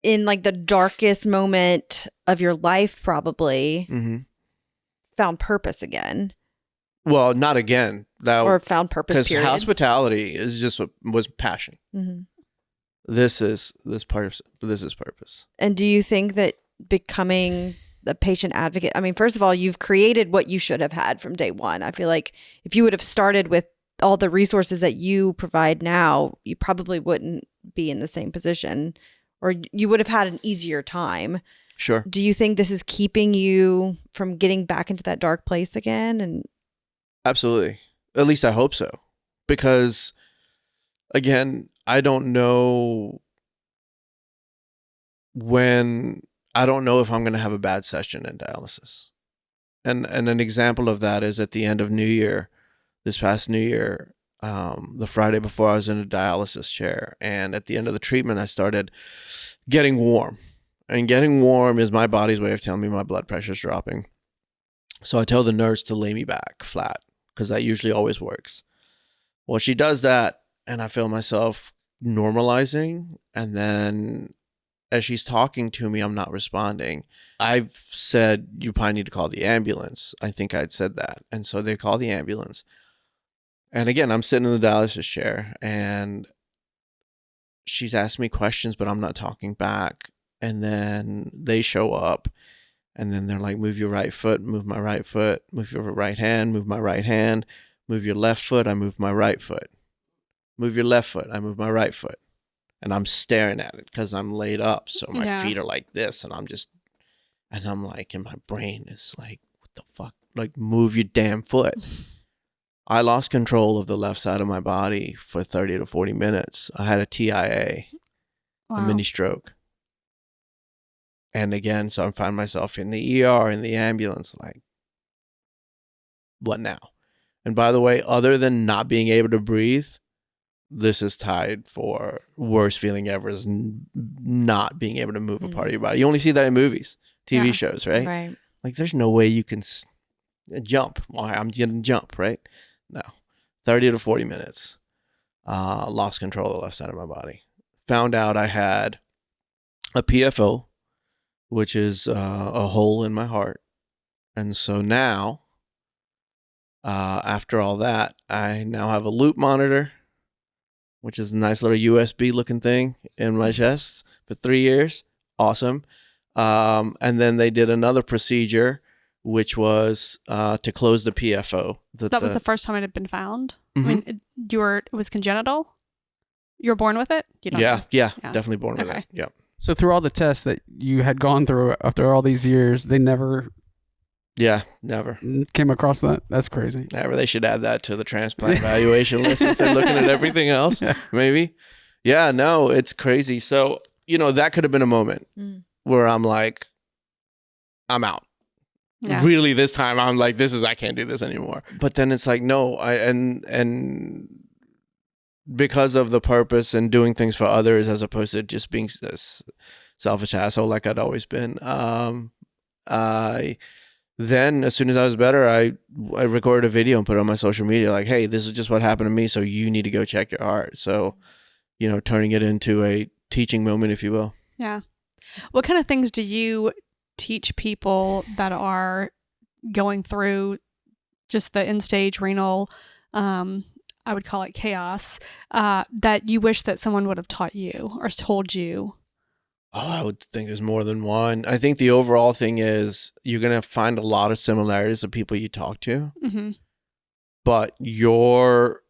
in like the darkest moment of your life, probably found purpose again. Well, not again. Or found purpose, because period. hospitality is just was passion. Mm-hmm. This is purpose. And do you think that becoming the patient advocate, I mean, first of all, you've created what you should have had from day one. I feel like if you would have started with all the resources that you provide now, you probably wouldn't be in the same position, or you would have had an easier time. Sure. Do you think this is keeping you from getting back into that dark place again? And Absolutely. At least I hope so. Because, again, I don't know if I'm going to have a bad session in dialysis. And an example of that is at the end of New Year, this past New Year, the Friday before, I was in a dialysis chair. And at the end of the treatment, I started getting warm. And getting warm is my body's way of telling me my blood pressure is dropping. So I tell the nurse to lay me back flat, because that usually always works. Well, she does that, and I feel myself normalizing. And then as she's talking to me, I'm not responding. I've said, you probably need to call the ambulance. I think I'd said that. And so they call the ambulance. And again, I'm sitting in the dialysis chair, and she's asked me questions, but I'm not talking back. And then they show up, and then they're like, move your right foot, move my right foot, move your right hand, move my right hand, move your left foot, I move my right foot, move your left foot, I move my right foot. And I'm staring at it because I'm laid up. So my feet are like this, and I'm like, in my brain, it's like, what the fuck? Like, move your damn foot. I lost control of the left side of my body for 30 to 40 minutes. I had a TIA, a mini stroke. And again, so I find myself in the ER, in the ambulance, like, what now? And by the way, other than not being able to breathe, this is tied for worst feeling ever, is not being able to move a part of your body. You only see that in movies, TV shows, right? Right. Like, there's no way you can jump. Well, I'm going to jump, right? No. 30 to 40 minutes. Lost control of the left side of my body. Found out I had a PFO, which is a hole in my heart. And so now, after all that, I now have a loop monitor, which is a nice little USB looking thing in my chest for 3 years. Awesome. And then they did another procedure, which was to close the PFO. That was the first time it had been found? Mm-hmm. I mean, it was congenital? You were born with it? You don't know. Yeah, definitely born with it. Yep. So through all the tests that you had gone through after all these years, they never never came across that? That's crazy. Never. They should add that to the transplant evaluation list instead of looking at everything else, maybe. Yeah, no, it's crazy. So, that could have been a moment where I'm like, I'm out. Yeah. Really, this time I'm like, I can't do this anymore. But then it's like, no, and because of the purpose and doing things for others as opposed to just being this selfish asshole like I'd always been. Then as soon as I was better, I recorded a video and put it on my social media like, hey, this is just what happened to me, so you need to go check your heart. So, turning it into a teaching moment, if you will. Yeah. What kind of things do you teach people that are going through just the end-stage renal, I would call it chaos, that you wish that someone would have taught you or told you? Oh, I would think there's more than one. I think the overall thing is you're going to find a lot of similarities of people you talk to, but your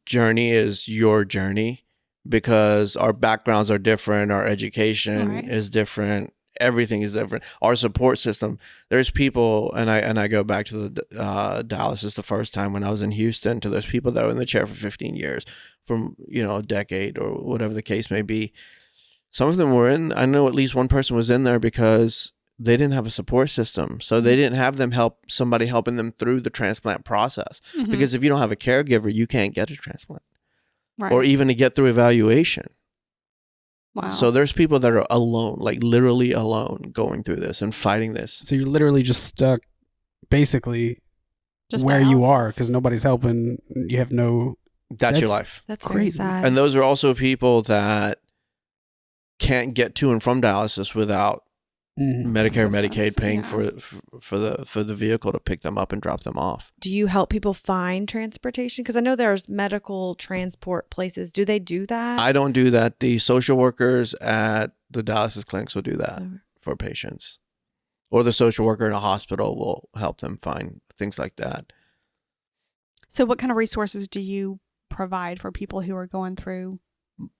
journey is your journey because our backgrounds are different. Our education is different. Everything is different. Our support system. There's people, and I go back to the dialysis the first time when I was in Houston, to those people that were in the chair for 15 years, from a decade or whatever the case may be. Some of them were in. I know at least one person was in there because they didn't have a support system, so they didn't have somebody helping them through the transplant process. Because if you don't have a caregiver, you can't get a transplant, or even to get through evaluation. Wow. So there's people that are alone, like literally alone, going through this and fighting this. So you're literally just stuck, basically, just where you are because nobody's helping. You have no. That's your life. That's crazy. Very sad. And those are also people that can't get to and from dialysis without Medicare, Medicaid paying for the vehicle to pick them up and drop them off. Do you help people find transportation? Because I know there's medical transport places. Do they do that? I don't do that. The social workers at the dialysis clinics will do that for patients, or the social worker in a hospital will help them find things like that. So what kind of resources do you provide for people who are going through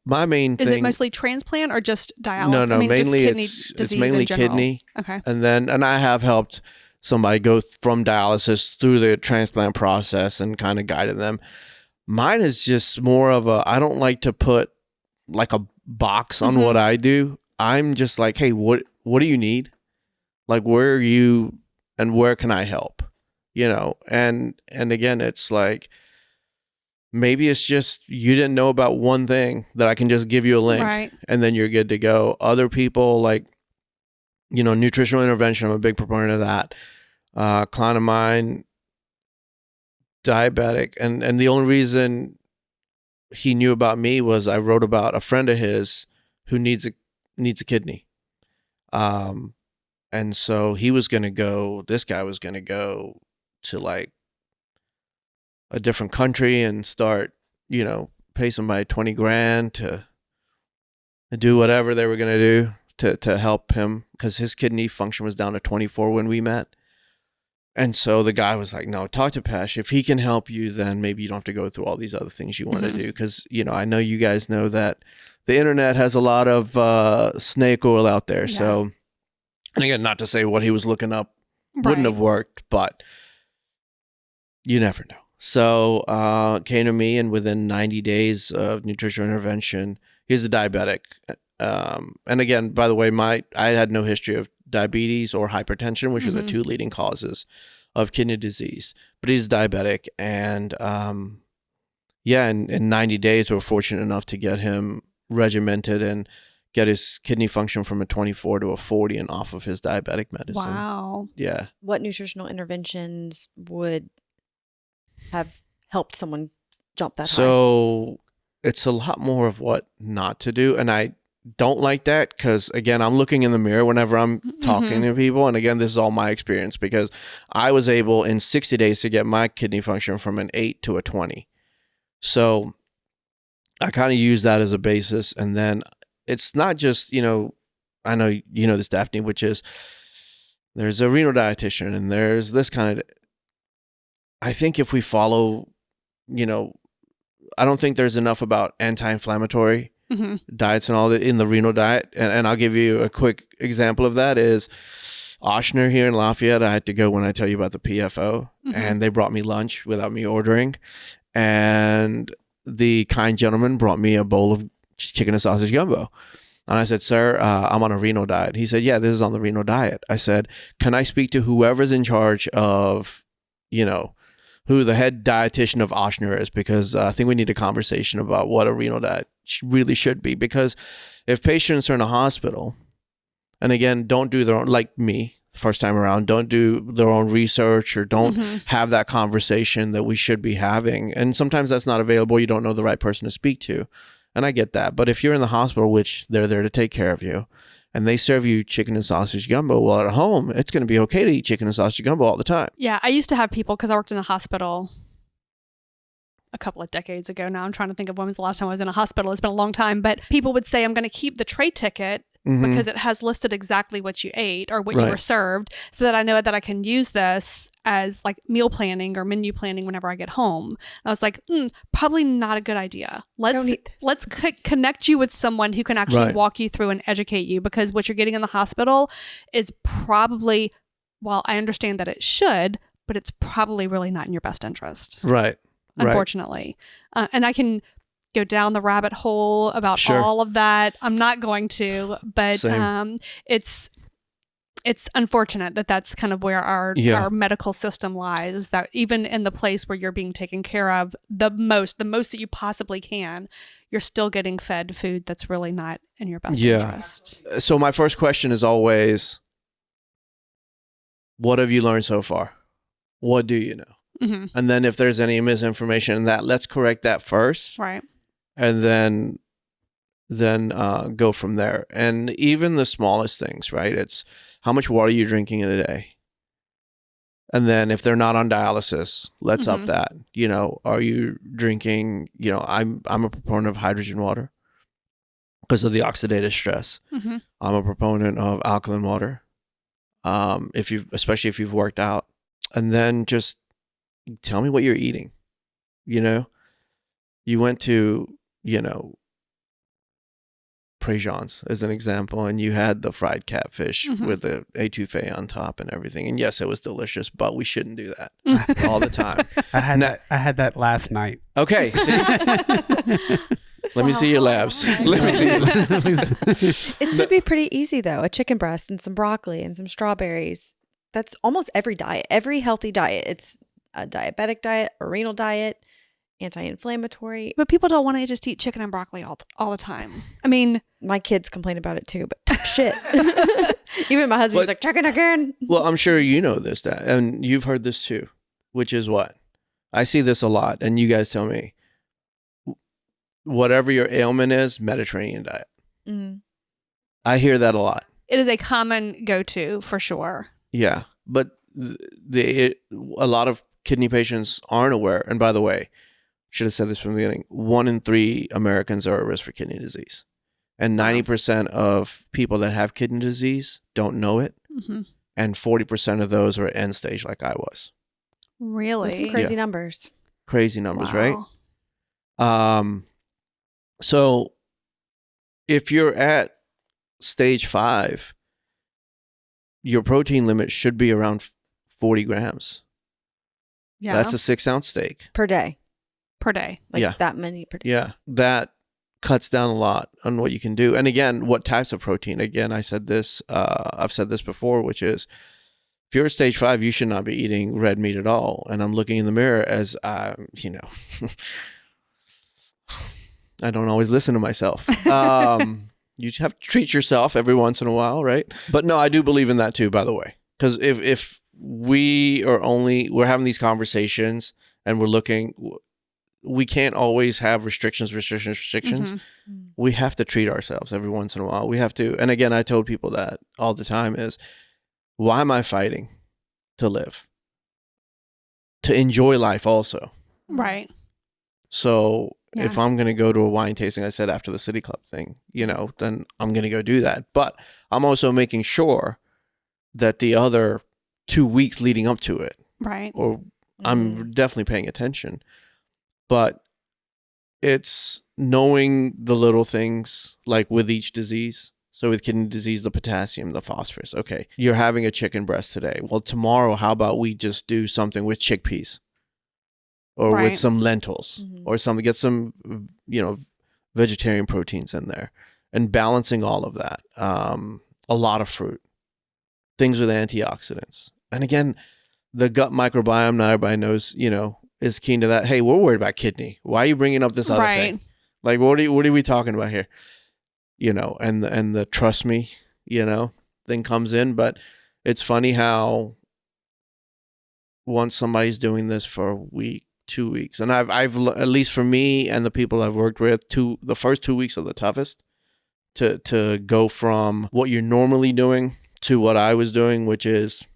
My main thing is it mostly transplant or just dialysis? No, I mean, mainly just it's mainly kidney. Okay. And I have helped somebody go from dialysis through the transplant process and kind of guided them. Mine is just more of I don't like to put like a box on what I do. I'm just like, hey, what do you need? Like, where are you and where can I help? And again, it's like, maybe it's just you didn't know about one thing that I can just give you a link, right, and then you're good to go. Other people, like, nutritional intervention, I'm a big proponent of that. Client of mine, diabetic, and the only reason he knew about me was I wrote about a friend of his who needs a kidney. And so this guy was going to go to like a different country and start, pay somebody 20 grand to do whatever they were going to do to help him, because his kidney function was down to 24 when we met. And so the guy was like, no, talk to Pesh. If he can help you, then maybe you don't have to go through all these other things you want to do. Because, I know you guys know that the internet has a lot of snake oil out there. Yeah. So, and again, not to say what he was looking up wouldn't have worked, but you never know. So came to me, and within 90 days of nutritional intervention, he's a diabetic. And again, by the way, I had no history of diabetes or hypertension, which are the two leading causes of kidney disease. But he's diabetic, and in 90 days, we're fortunate enough to get him regimented and get his kidney function from a 24 to a 40 and off of his diabetic medicine. Wow. Yeah. What nutritional interventions would have helped someone jump that high? So it's a lot more of what not to do. And I don't like that because, again, I'm looking in the mirror whenever I'm talking to people. And again, this is all my experience, because I was able in 60 days to get my kidney function from an 8 to a 20. So I kind of use that as a basis. And then it's not just, I know you know this, Daphne, which is there's a renal dietitian and there's this kind of, I think if we follow, I don't think there's enough about anti-inflammatory diets and all that in the renal diet. And I'll give you a quick example of that is Ochsner here in Lafayette. I had to go when I tell you about the PFO, and they brought me lunch without me ordering. And the kind gentleman brought me a bowl of chicken and sausage gumbo. And I said, sir, I'm on a renal diet. He said, yeah, this is on the renal diet. I said, can I speak to whoever's in charge of, who the head dietitian of Ochsner is? Because I think we need a conversation about what a renal diet really should be. Because if patients are in a hospital, and again, don't do their own, like me, first time around, don't do their own research or don't have that conversation that we should be having. And sometimes that's not available. You don't know the right person to speak to. And I get that. But if you're in the hospital, which they're there to take care of you, and they serve you chicken and sausage gumbo, well, at home, it's going to be okay to eat chicken and sausage gumbo all the time. Yeah, I used to have people, because I worked in the hospital a couple of decades ago now. I'm trying to think of when was the last time I was in a hospital. It's been a long time. But people would say, I'm going to keep the tray ticket because it has listed exactly what you ate or what you were served, so that I know that I can use this as like meal planning or menu planning whenever I get home. And I was like, probably not a good idea. Let's connect you with someone who can actually walk you through and educate you, because what you're getting in the hospital is probably, well, I understand that it should, but it's probably really not in your best interest. Right. Unfortunately. And I can go down the rabbit hole about all of that. I'm not going to, but it's unfortunate that that's kind of where our medical system lies, is that even in the place where you're being taken care of the most that you possibly can, you're still getting fed food that's really not in your best interest. So my first question is always, what have you learned so far? What do you know? And then if there's any misinformation in that, let's correct that first. Right. And then go from there. And even the smallest things, right? It's how much water you're drinking in a day. And then if they're not on dialysis, let's up that. Are you drinking, I'm a proponent of hydrogen water because of the oxidative stress. I'm a proponent of alkaline water. Especially if you've worked out. And then just tell me what you're eating. You went to, Préjeans as an example, and you had the fried catfish with the étouffée on top and everything. And yes, it was delicious, but we shouldn't do that all the time. I had that last night. Okay, see? Let me see your labs. Let me see your labs. It should be pretty easy though. A chicken breast and some broccoli and some strawberries. That's almost every diet, every healthy diet. It's a diabetic diet, a renal diet, anti-inflammatory. But people don't want to just eat chicken and broccoli all the time. I mean, my kids complain about it too, but talk shit. Even my husband's like, chicken again. Well, I'm sure you know this, and you've heard this too, which is what? I see this a lot, and you guys tell me. Whatever your ailment is, Mediterranean diet. Mm. I hear that a lot. It is a common go-to for sure. Yeah, but a lot of kidney patients aren't aware. And by the way, should have said this from the beginning. 1 in 3 Americans are at risk for kidney disease, and 90% of people that have kidney disease don't know it, and 40% of those are at end stage, like I was. Really? Those are crazy numbers. Crazy numbers, wow. Right? So if you're at stage 5, your protein limit should be around 40 grams. Yeah. That's a 6-ounce steak. Per day. Like that many per day. Yeah. That cuts down a lot on what you can do. And again, what types of protein? Again, I've said this before, which is if you're at stage 5, you should not be eating red meat at all. And I'm looking in the mirror as, I don't always listen to myself. You have to treat yourself every once in a while, right? But no, I do believe in that too, by the way. Because if we're having these conversations and we're looking, we can't always have restrictions. We have to treat ourselves every once in a while. We have to. And again, I told people that all the time is, why am I fighting to live? To enjoy life also. Right. So if I'm going to go to a wine tasting, I said after the City Club thing, then I'm going to go do that. But I'm also making sure that the other 2 weeks leading up to it, right, or I'm definitely paying attention. But it's knowing the little things, like with each disease. So with kidney disease, the potassium, the phosphorus. Okay, you're having a chicken breast today. Well, tomorrow, how about we just do something with chickpeas? Or with some lentils or something, get some, vegetarian proteins in there and balancing all of that. A lot of fruit, things with antioxidants. And again, the gut microbiome, now everybody knows, is keen to that. Hey, we're worried about kidney. Why are you bringing up this other thing? Like, what are we talking about here? And the trust me, thing comes in. But it's funny how once somebody's doing this for a week, 2 weeks, and I've at least for me and the people I've worked with, the first 2 weeks are the toughest to go from what you're normally doing to what I was doing, which is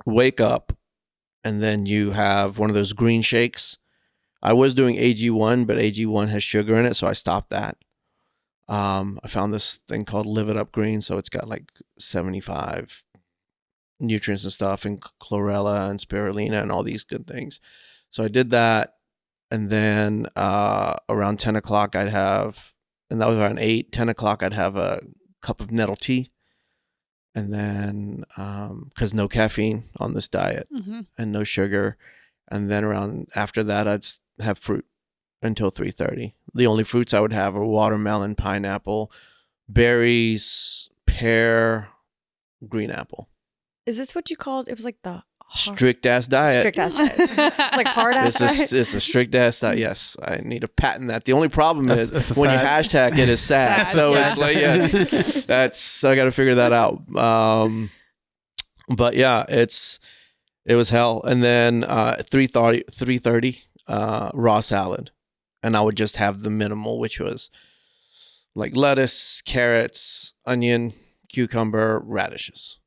wake up and then you have one of those green shakes. I was doing AG1, but AG1 has sugar in it, so I stopped that. I found this thing called Live It Up Green, so it's got like 75 nutrients and stuff, and chlorella and spirulina and all these good things. So I did that, and then around 10 o'clock I'd have, and that was around 10 o'clock I'd have a cup of nettle tea, and then, because no caffeine on this diet and no sugar, and then after that I'd have fruit until 3:30. The only fruits I would have are watermelon, pineapple, berries, pear, green apple. Is this what you called? It was like the strict ass diet. Strict ass diet. It's like hard ass diet. It's a strict ass diet. Yes, I need to patent that. The only problem is when you hashtag it is sad. So it's like, yes, so I got to figure that out. But yeah, it was hell. And then 3:30 raw salad, and I would just have the minimal, which was like lettuce, carrots, onion, cucumber, radishes.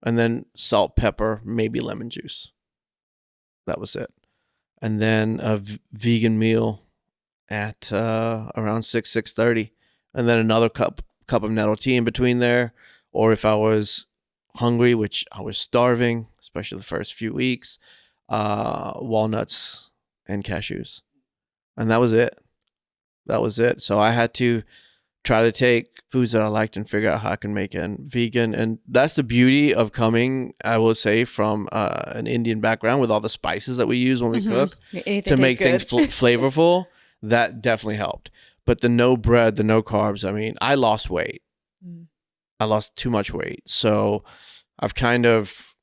And then salt, pepper, maybe lemon juice. That was it. And then a vegan meal at around 6:30. And then another cup of nettle tea in between there. Or if I was hungry, which I was starving, especially the first few weeks, walnuts and cashews. And that was it. So I had to try to take foods that I liked and figure out how I can make it vegan. And that's the beauty of coming, I will say, from an Indian background with all the spices that we use when we cook to make things flavorful. That definitely helped. But the no bread, the no carbs, I mean, I lost weight. I lost too much weight. So I've kind of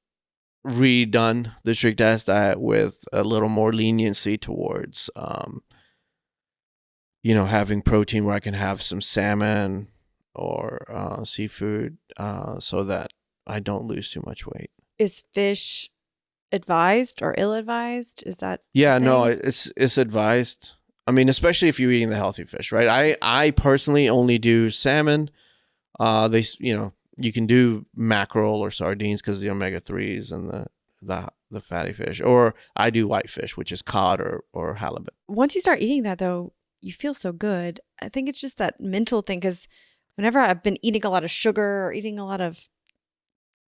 redone the strict acid diet with a little more leniency towards having protein where I can have some salmon or seafood so that I don't lose too much weight. Is fish advised or ill-advised? Is that no, it's advised. I mean, especially if you're eating the healthy fish, right? I personally only do salmon. You can do mackerel or sardines because of the omega-3s and the fatty fish. Or I do whitefish, which is cod or halibut. Once you start eating that, though, you feel so good. I think it's just that mental thing, because whenever I've been eating a lot of sugar or eating a lot of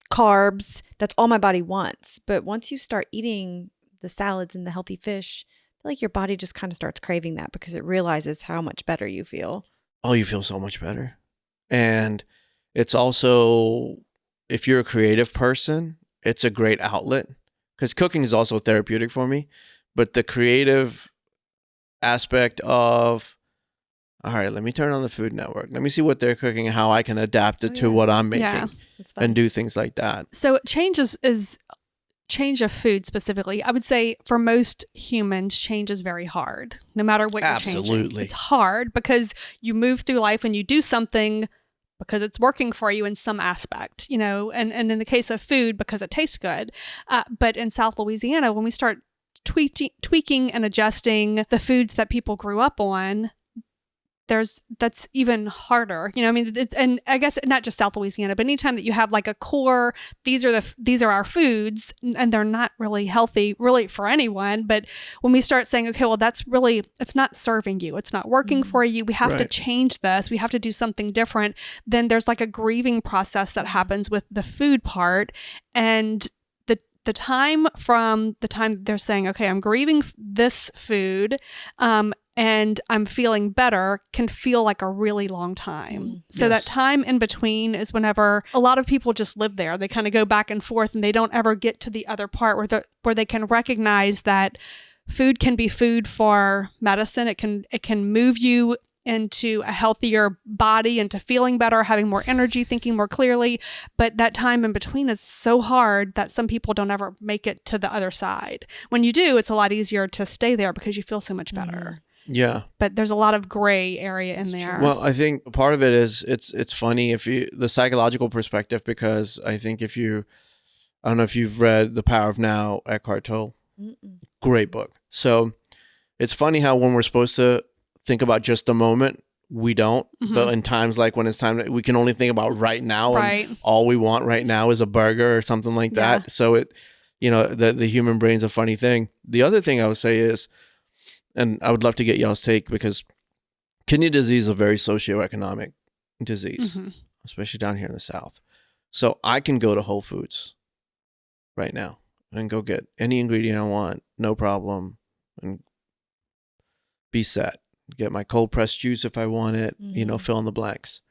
carbs, that's all my body wants. But once you start eating the salads and the healthy fish, I feel like your body just kind of starts craving that because it realizes how much better you feel. Oh, you feel so much better. And it's also, if you're a creative person, it's a great outlet, because cooking is also therapeutic for me. But the creative aspect of, all right, let me turn on the Food Network. Let me see what they're cooking and how I can adapt it to what I'm making and do things like that. So change is change of food specifically. I would say for most humans, change is very hard, no matter what you're changing. It's hard because you move through life and you do something because it's working for you in some aspect, and in the case of food, because it tastes good. But in South Louisiana, when we start tweaking and adjusting the foods that people grew up on, that's even harder. And I guess not just South Louisiana, but anytime that you have like a core, these are our foods, and they're not really healthy really for anyone. But when we start saying, okay, well, it's not serving you, it's not working for you, we have to change this, we have to do something different, then there's like a grieving process that happens with the food part. And the time from the time they're saying, okay, I'm grieving this food, and I'm feeling better, can feel like a really long time. So that time in between is whenever a lot of people just live there. They kind of go back and forth, and they don't ever get to the other part where they can recognize that food can be food for medicine. It can move you into a healthier body, into feeling better, having more energy, thinking more clearly. But that time in between is so hard that some people don't ever make it to the other side. When you do, it's a lot easier to stay there because you feel so much better. Yeah. But there's a lot of gray area in there. Well, I think part of it is it's funny the psychological perspective, because I think I don't know if you've read The Power of Now, Eckhart Tolle. Great book. So it's funny how when we're supposed to think about just the moment, we don't. But in times like when it's time, we can only think about right now, and all we want right now is a burger or something like that. So the human brain's a funny thing. The other thing I would say is, and I would love to get y'all's take, because kidney disease is a very socioeconomic disease, especially down here in the South. So I can go to Whole Foods right now and go get any ingredient I want, no problem, and be set. Get my cold pressed juice if I want it, fill in the blanks.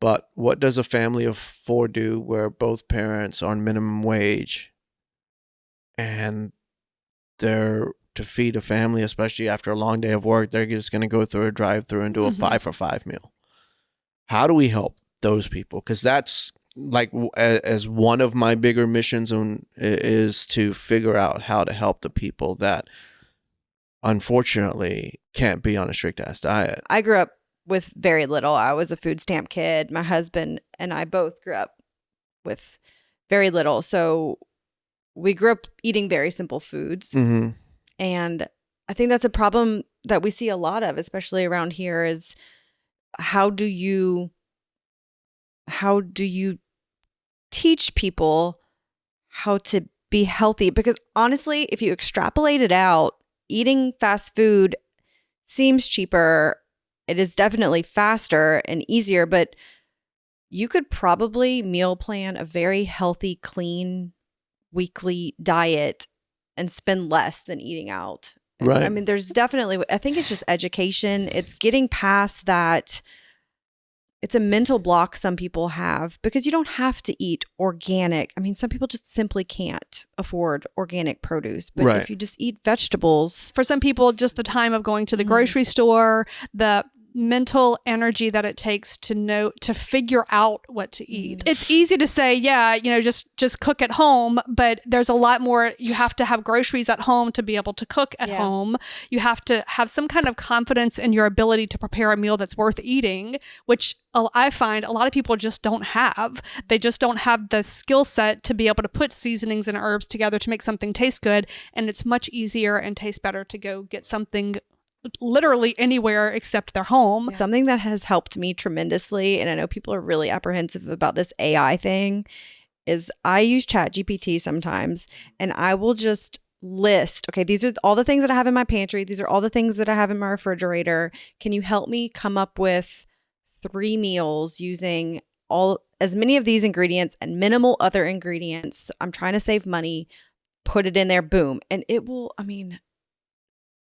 But what does a family of 4 do where both parents are on minimum wage, and they're, to feed a family, especially after a long day of work, they're just going to go through a drive-through and do a 5 for $5 meal? How do we help those people? Because that's like, as one of my bigger missions is to figure out how to help the people that unfortunately can't be on a strict ass diet. I grew up with very little. I was a food stamp kid. My husband and I both grew up with very little. So we grew up eating very simple foods. And I think that's a problem that we see a lot of, especially around here, is how do you teach people how to be healthy? Because honestly, if you extrapolate it out, eating fast food seems cheaper. It is definitely faster and easier, but you could probably meal plan a very healthy, clean, weekly diet and spend less than eating out. Right. I mean, there's definitely, I think it's just education. It's getting past that it's a mental block some people have because you don't have to eat organic. I mean, some people just simply can't afford organic produce. But if you just eat vegetables. For some people, just the time of going to the grocery store, the mental energy that it takes to figure out what to eat. It's easy to say, just cook at home, but there's a lot more. You have to have groceries at home to be able to cook at home. You have to have some kind of confidence in your ability to prepare a meal that's worth eating, which I find a lot of people just don't have. They just don't have the skill set to be able to put seasonings and herbs together to make something taste good. And it's much easier and tastes better to go get something literally anywhere except their home. Something that has helped me tremendously, and I know people are really apprehensive about this AI thing, is I use ChatGPT sometimes, and I will just list, okay, these are all the things that I have in my pantry. These are all the things that I have in my refrigerator. Can you help me come up with 3 meals using as many of these ingredients and minimal other ingredients? I'm trying to save money. Put it in there, boom. And it will,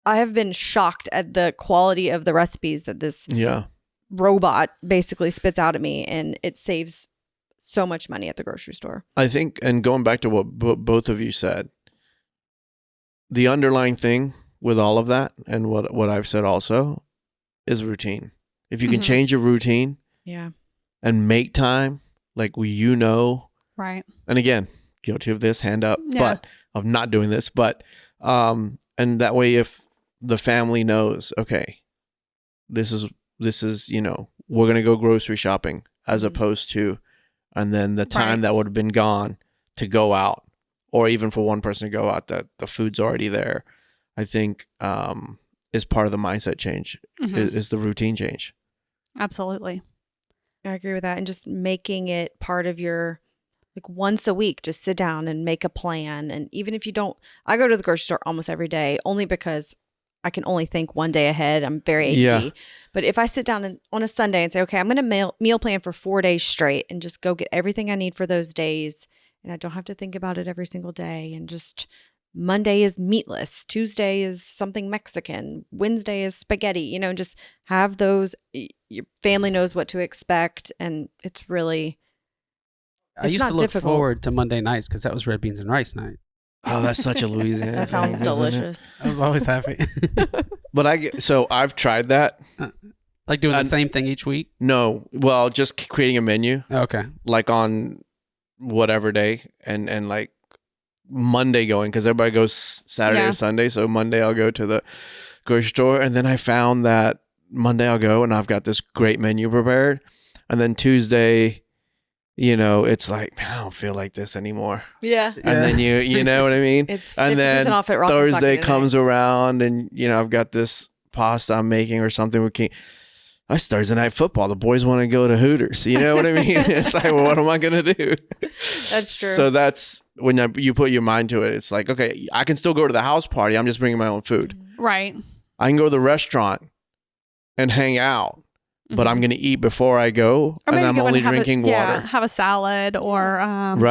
I have been shocked at the quality of the recipes that this robot basically spits out at me, and it saves so much money at the grocery store. I think, and going back to what both of you said, the underlying thing with all of that, and what I've said also, is routine. If you can change your routine and make time, like right. And again, guilty of this, hand up, but of not doing this, but and that way, if the family knows, okay, this is we're gonna go grocery shopping, as opposed to, and then the time that would have been gone to go out, or even for one person to go out, that the food's already there. I think is part of the mindset change, is the routine change. Absolutely, I agree with that, and just making it part of your, like, once a week, just sit down and make a plan. And even if you don't, I go to the grocery store almost every day, only because I can only think one day ahead. I'm very ADD. Yeah. But if I sit down on a Sunday and say, okay, I'm going to meal plan for 4 days straight and just go get everything I need for those days, and I don't have to think about it every single day, and just Monday is meatless, Tuesday is something Mexican, Wednesday is spaghetti, just have those, your family knows what to expect, and it's really, I used to look forward to Monday nights because that was red beans and rice night. Oh, that's such a Louisiana. That sounds delicious. I was always happy. But I've tried that. Like doing the same thing each week? No. Well, just creating a menu. Okay. Like on whatever day, and like Monday going, because everybody goes Saturday or Sunday. So Monday I'll go to the grocery store, and then I found that Monday I'll go and I've got this great menu prepared. And then Tuesday, it's like, I don't feel like this anymore. Yeah. And then you know what I mean? It's 50% and then off at Rock Thursday comes around, and I've got this pasta I'm making or something with King. It's Thursday night football. The boys want to go to Hooters. You know what I mean? It's like, well, what am I going to do? That's true. So that's when you put your mind to it. It's like, okay, I can still go to the house party. I'm just bringing my own food. Right. I can go to the restaurant and hang out, but I'm going to eat before I go, and I'm only drinking water. Yeah, have a salad or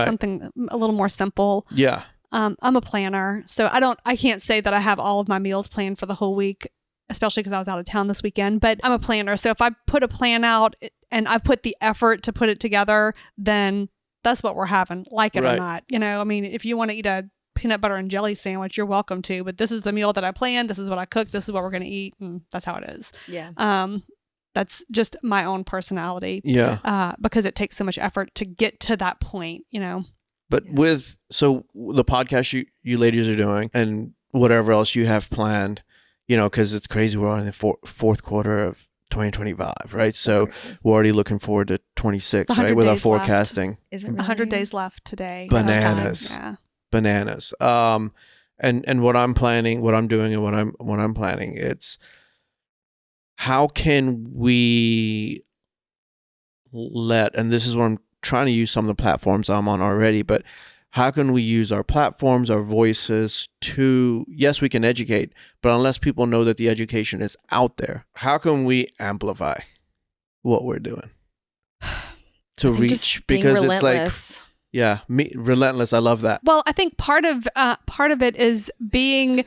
something a little more simple. Yeah. I'm a planner, so I can't say that I have all of my meals planned for the whole week, especially because I was out of town this weekend, but I'm a planner. So if I put a plan out and I put the effort to put it together, then that's what we're having, like it or not. If you want to eat a peanut butter and jelly sandwich, you're welcome to, but this is the meal that I planned. This is what I cooked. This is what we're going to eat. And that's how it is. Yeah. That's just my own personality. Yeah. Because it takes so much effort to get to that point, But so the podcast you ladies are doing, and whatever else you have planned, because it's crazy. We're in the fourth quarter of 2025, right? So we're already looking forward to 26, right? With our forecasting. Is it really? 100 days left today. Bananas. Yeah. Bananas. And what I'm planning, what I'm doing, and what I'm planning, it's how can we and this is what I'm trying to use some of the platforms I'm on already, but how can we use our platforms, our voices to, yes, we can educate, but unless people know that the education is out there, how can we amplify what we're doing to reach? Because it's like, Yeah, relentless. I love that. Well, I think part of it is being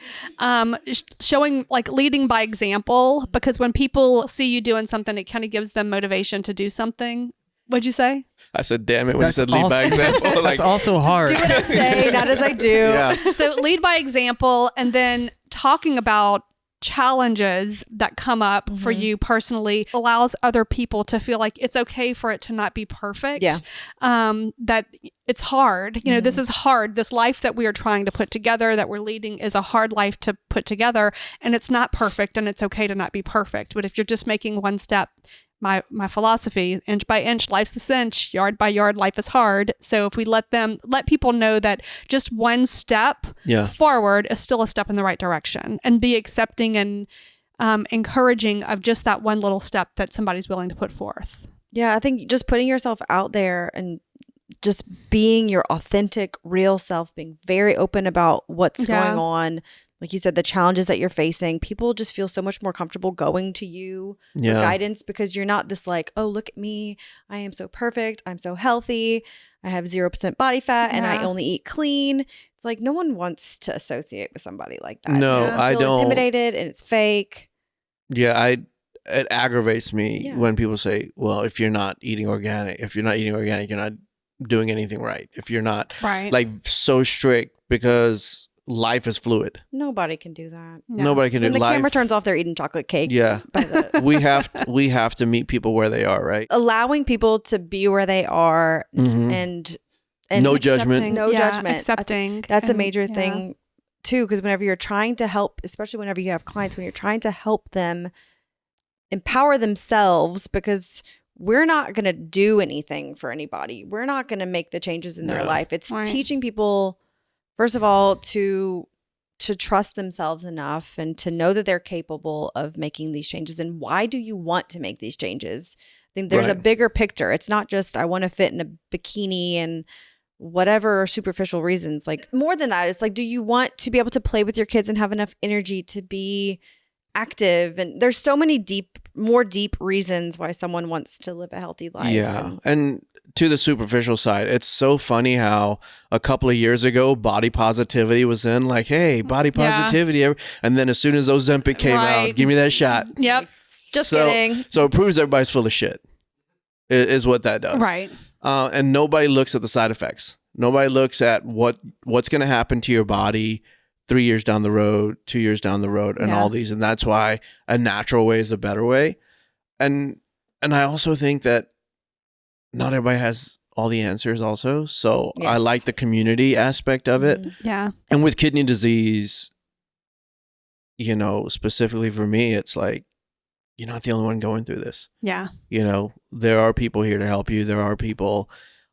showing, like, leading by example, because when people see you doing something, it kind of gives them motivation to do something. What'd you say? I said, damn it, when you said lead by example. Like, that's also hard. Do what I say, not as I do. Yeah. So lead by example, and then talking about challenges that come up for you personally allows other people to feel like it's okay for it to not be perfect. Yeah. That it's hard. You know, this is hard. This life that we are trying to put together, that we're leading, is a hard life to put together, and it's not perfect, and it's okay to not be perfect. But if you're just making one step, my philosophy, inch by inch, life's a cinch, yard by yard, life is hard. So if we let people know that just one step forward is still a step in the right direction, and be accepting and encouraging of just that one little step that somebody's willing to put forth. Yeah, I think just putting yourself out there and just being your authentic, real self, being very open about what's going on. Like you said, the challenges that you're facing, people just feel so much more comfortable going to you for guidance, because you're not this like, oh, look at me, I am so perfect, I'm so healthy, I have 0% body fat, and I only eat clean. It's like, no one wants to associate with somebody like that. No, I feel don't. Intimidated, and it's fake. Yeah, it aggravates me when people say, well, if you're not eating organic, you're not doing anything right. If you're not like so strict, because life is fluid. Nobody can do that. No. Nobody can do. When the life, camera turns off, they're eating chocolate cake. Yeah, we have to meet people where they are, right? Allowing people to be where they are, and no judgment, no judgment, accepting. That's a major thing too, because whenever you're trying to help, especially whenever you have clients, when you're trying to help them empower themselves, because we're not going to do anything for anybody. We're not going to make the changes in their life. It's teaching people, first of all, to trust themselves enough and to know that they're capable of making these changes. And why do you want to make these changes? I think there's a bigger picture. It's not just, I want to fit in a bikini and whatever superficial reasons. Like, more than that, it's like, do you want to be able to play with your kids and have enough energy to be active? And there's so many more deep reasons why someone wants to live a healthy life. Yeah. And to the superficial side, it's so funny how a couple of years ago, body positivity was in, like, hey, body positivity. And then as soon as Ozempic came out, give me that shot. Yep. Just kidding. So it proves everybody's full of shit, is what that does. Right. And nobody looks at the side effects. Nobody looks at what's going to happen to your body 3 years down the road, 2 years down the road, and all these. And that's why a natural way is a better way. And I also think that not everybody has all the answers also. So I like the community aspect of it. Yeah. And with kidney disease, you know, specifically for me, it's like, you're not the only one going through this. Yeah. You know, there are people here to help you. There are people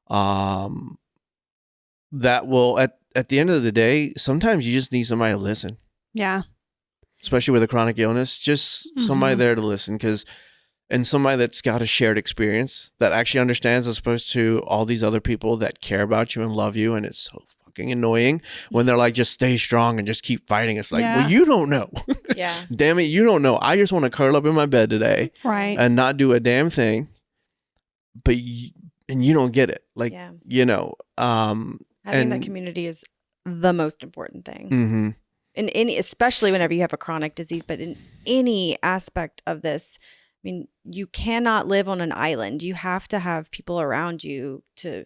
that will, at the end of the day, sometimes you just need somebody to listen. Yeah. Especially with a chronic illness, just somebody there to listen, and somebody that's got a shared experience that actually understands, as opposed to all these other people that care about you and love you. And it's so fucking annoying when they're like, just stay strong and just keep fighting. It's like, well, you don't know. Yeah. Damn it, you don't know. I just want to curl up in my bed today and not do a damn thing. But and you don't get it. Like, you know, having that community is the most important thing. In any, especially whenever you have a chronic disease, but in any aspect of this, I mean, you cannot live on an island. You have to have people around you to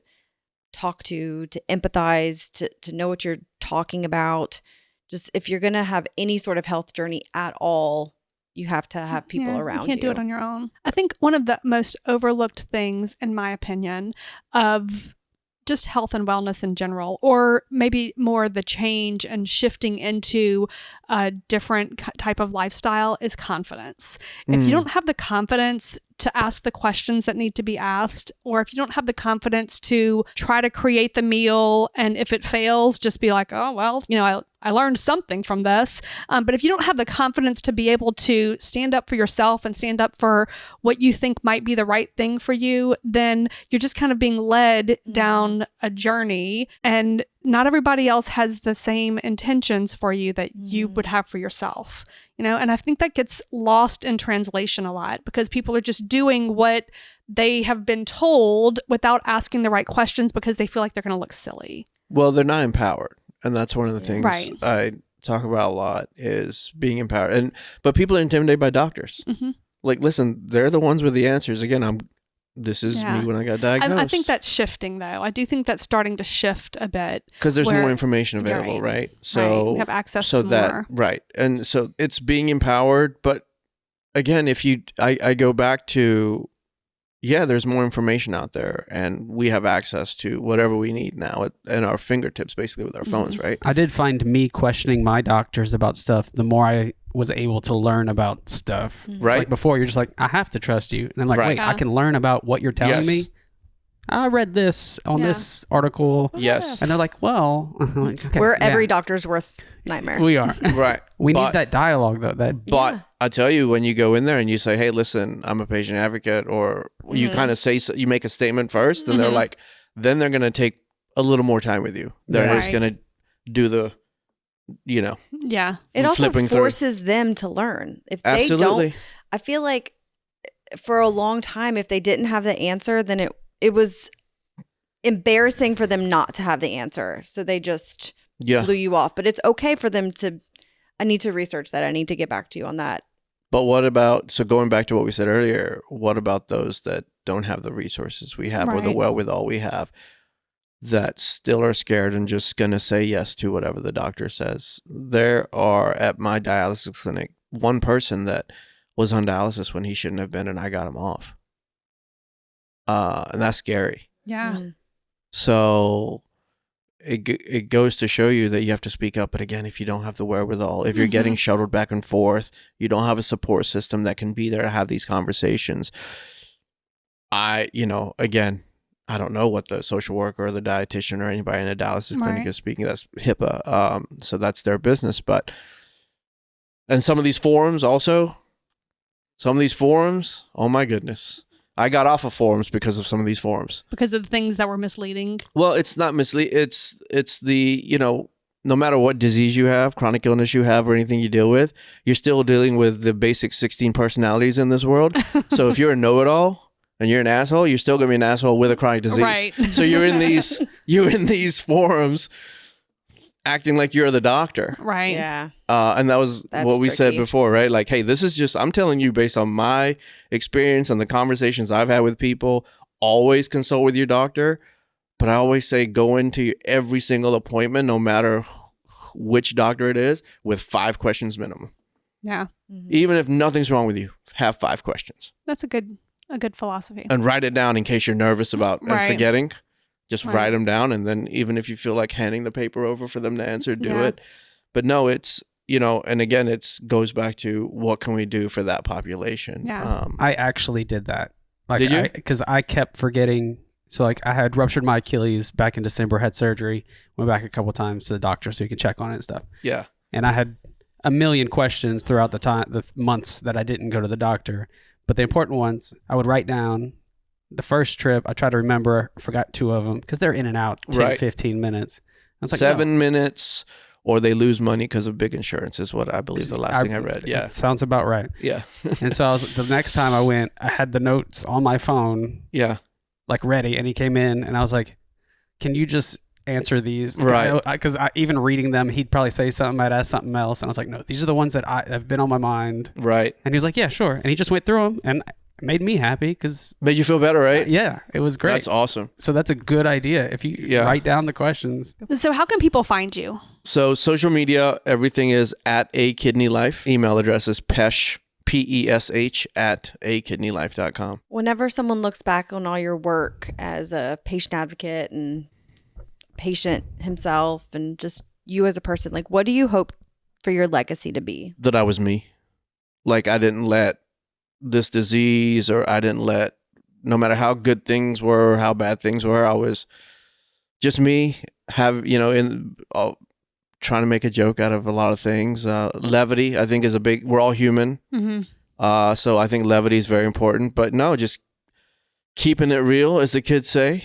talk to empathize, to know what you're talking about. Just if you're going to have any sort of health journey at all, you have to have people around you. You can't do it on your own. I think one of the most overlooked things, in my opinion, of just health and wellness in general, or maybe more the change and shifting into a different type of lifestyle, is confidence. If you don't have the confidence to ask the questions that need to be asked, or if you don't have the confidence to try to create the meal, and if it fails, just be like, oh, well, you know, I learned something from this. But if you don't have the confidence to be able to stand up for yourself and stand up for what you think might be the right thing for you, then you're just kind of being led down a journey and not everybody else has the same intentions for you that you would have for yourself, and I think that gets lost in translation a lot because people are just doing what they have been told without asking the right questions because they feel like they're going to look silly. Well, they're not empowered. And that's one of the things Right. I talk about a lot is being empowered. But people are intimidated by doctors. Mm-hmm. Like, listen, they're the ones with the answers. Again, this is me when I got diagnosed. I think that's shifting, though. I do think that's starting to shift a bit. Because there's more information available, right? So we have access to more. Right. And so it's being empowered. But again, I go back to, there's more information out there. And we have access to whatever we need now at our fingertips, basically with our phones, right? I did find me questioning my doctors about stuff, the more I was able to learn about stuff. Right. It's like before, you're just like, I have to trust you. And I'm like, Right. wait, I can learn about what you're telling me? I read this on this article. Yes. And they're like, well, I'm like, okay, We're every doctor's worst nightmare. We are. Right. We need that dialogue, though. But I tell you, when you go in there and you say, hey, listen, I'm a patient advocate, or you kind of say, you make a statement first, and they're like, then they're going to take a little more time with you. They're just going to do the, Yeah. It also flipping forces them to learn. If they Absolutely. don't, I feel like for a long time, if they didn't have the answer, then it was embarrassing for them not to have the answer. So they just blew you off. But it's okay for them to, I need to research that. I need to get back to you on that. But what about, so going back to what we said earlier, what about those that don't have the resources we have or the wherewithal we have that still are scared and just going to say yes to whatever the doctor says? There are, at my dialysis clinic, one person that was on dialysis when he shouldn't have been, and I got him off. And that's scary. Yeah. Mm. So it goes to show you that you have to speak up. But again, if you don't have the wherewithal, if you're getting shuttled back and forth, you don't have a support system that can be there to have these conversations. Again, I don't know what the social worker or the dietitian or anybody in a dialysis clinic is speaking. That's HIPAA. So that's their business. And some of these forums, oh my goodness. I got off of forums because of some of these forums. Because of the things that were misleading. Well, it's not misleading. It's the, no matter what disease you have, chronic illness you have, or anything you deal with, you're still dealing with the basic 16 personalities in this world. So if you're a know-it-all and you're an asshole, you're still going to be an asshole with a chronic disease. Right. So you're in these forums acting like you're the doctor. Right. Yeah. And that's what we said tricky. before, right? Like, hey, this is just, I'm telling you based on my experience and the conversations I've had with people. Always consult with your doctor. But I always say go into every single appointment, no matter which doctor it is, with 5 questions minimum. Yeah. Even if nothing's wrong with you, have 5 questions. That's a good philosophy. And write it down in case you're nervous about and Right. forgetting. Just Right. write them down, and then even if you feel like handing the paper over for them to answer, do it. But no, it's, and again, it goes back to what can we do for that population? Yeah. I actually did that. Did you? Because I kept forgetting. So I had ruptured my Achilles back in December, had surgery, went back a couple times to the doctor so he could check on it and stuff. Yeah. And I had a million questions throughout the months that I didn't go to the doctor. But the important ones I would write down. The first trip, I tried to remember, forgot 2 of them because they're in and out 10, Right. 15 minutes. I was like, 7 minutes, or they lose money because of big insurance is what I believe the last thing I read. Yeah. Sounds about right. Yeah. And so the next time I went, I had the notes on my phone, Yeah. like ready. And he came in and I was like, can you just answer these? Right. Because even reading them, he'd probably say something, I'd ask something else. And I was like, no, these are the ones that have been on my mind. Right. And he was like, yeah, sure. And he just went through them and it made me happy because, Made you feel better, right? yeah, it was great. That's awesome. So that's a good idea. If you write down the questions. So how can people find you? So social media, everything is at A Kidney Life. Email address is Pesh, PESH at akidneylife.com. Whenever someone looks back on all your work as a patient advocate and patient himself and just you as a person, like what do you hope for your legacy to be? That I was me. Like I didn't let this disease, or I didn't let, no matter how good things were or how bad things were, I was just me. Trying to make a joke out of a lot of things. Levity, I think, is we're all human. Mm-hmm. So I think levity is very important. But no, just keeping it real, as the kids say,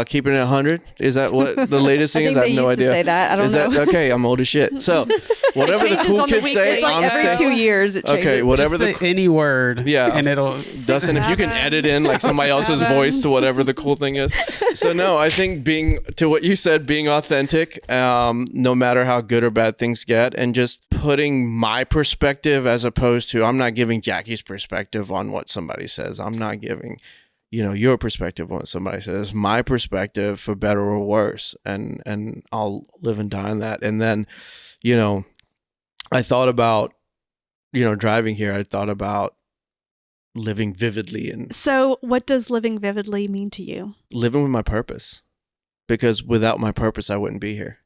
keeping it 100. Is that what the latest thing is? I have no idea. To say that. I don't know. That okay? I'm old as shit. So whatever the cool kids say, it's like I'm every saying. 2 years it changes. Okay, whatever Just say any word, and it'll. Dustin, if you can edit in like somebody else's voice to whatever the cool thing is. So no, I think being to what you said, being authentic, no matter how good or bad things get, and just putting my perspective as opposed to, I'm not giving Jackie's perspective on what somebody says. I'm not giving, your perspective on what somebody says. My perspective, for better or worse, and I'll live and die on that. And then, I thought about, driving here. I thought about living vividly. And so what does living vividly mean to you? Living with my purpose, because without my purpose, I wouldn't be here.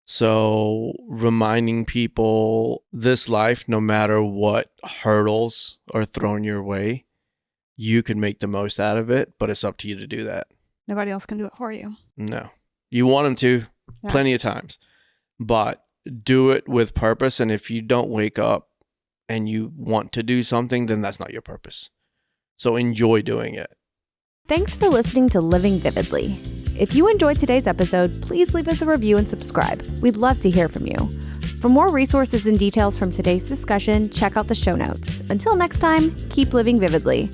So reminding people this life, no matter what hurdles are thrown your way, you can make the most out of it, but it's up to you to do that. Nobody else can do it for you. No. You want them to plenty of times, but do it with purpose. And if you don't wake up and you want to do something, then that's not your purpose. So enjoy doing it. Thanks for listening to Living Vividly. If you enjoyed today's episode, please leave us a review and subscribe. We'd love to hear from you. For more resources and details from today's discussion, check out the show notes. Until next time, keep living vividly.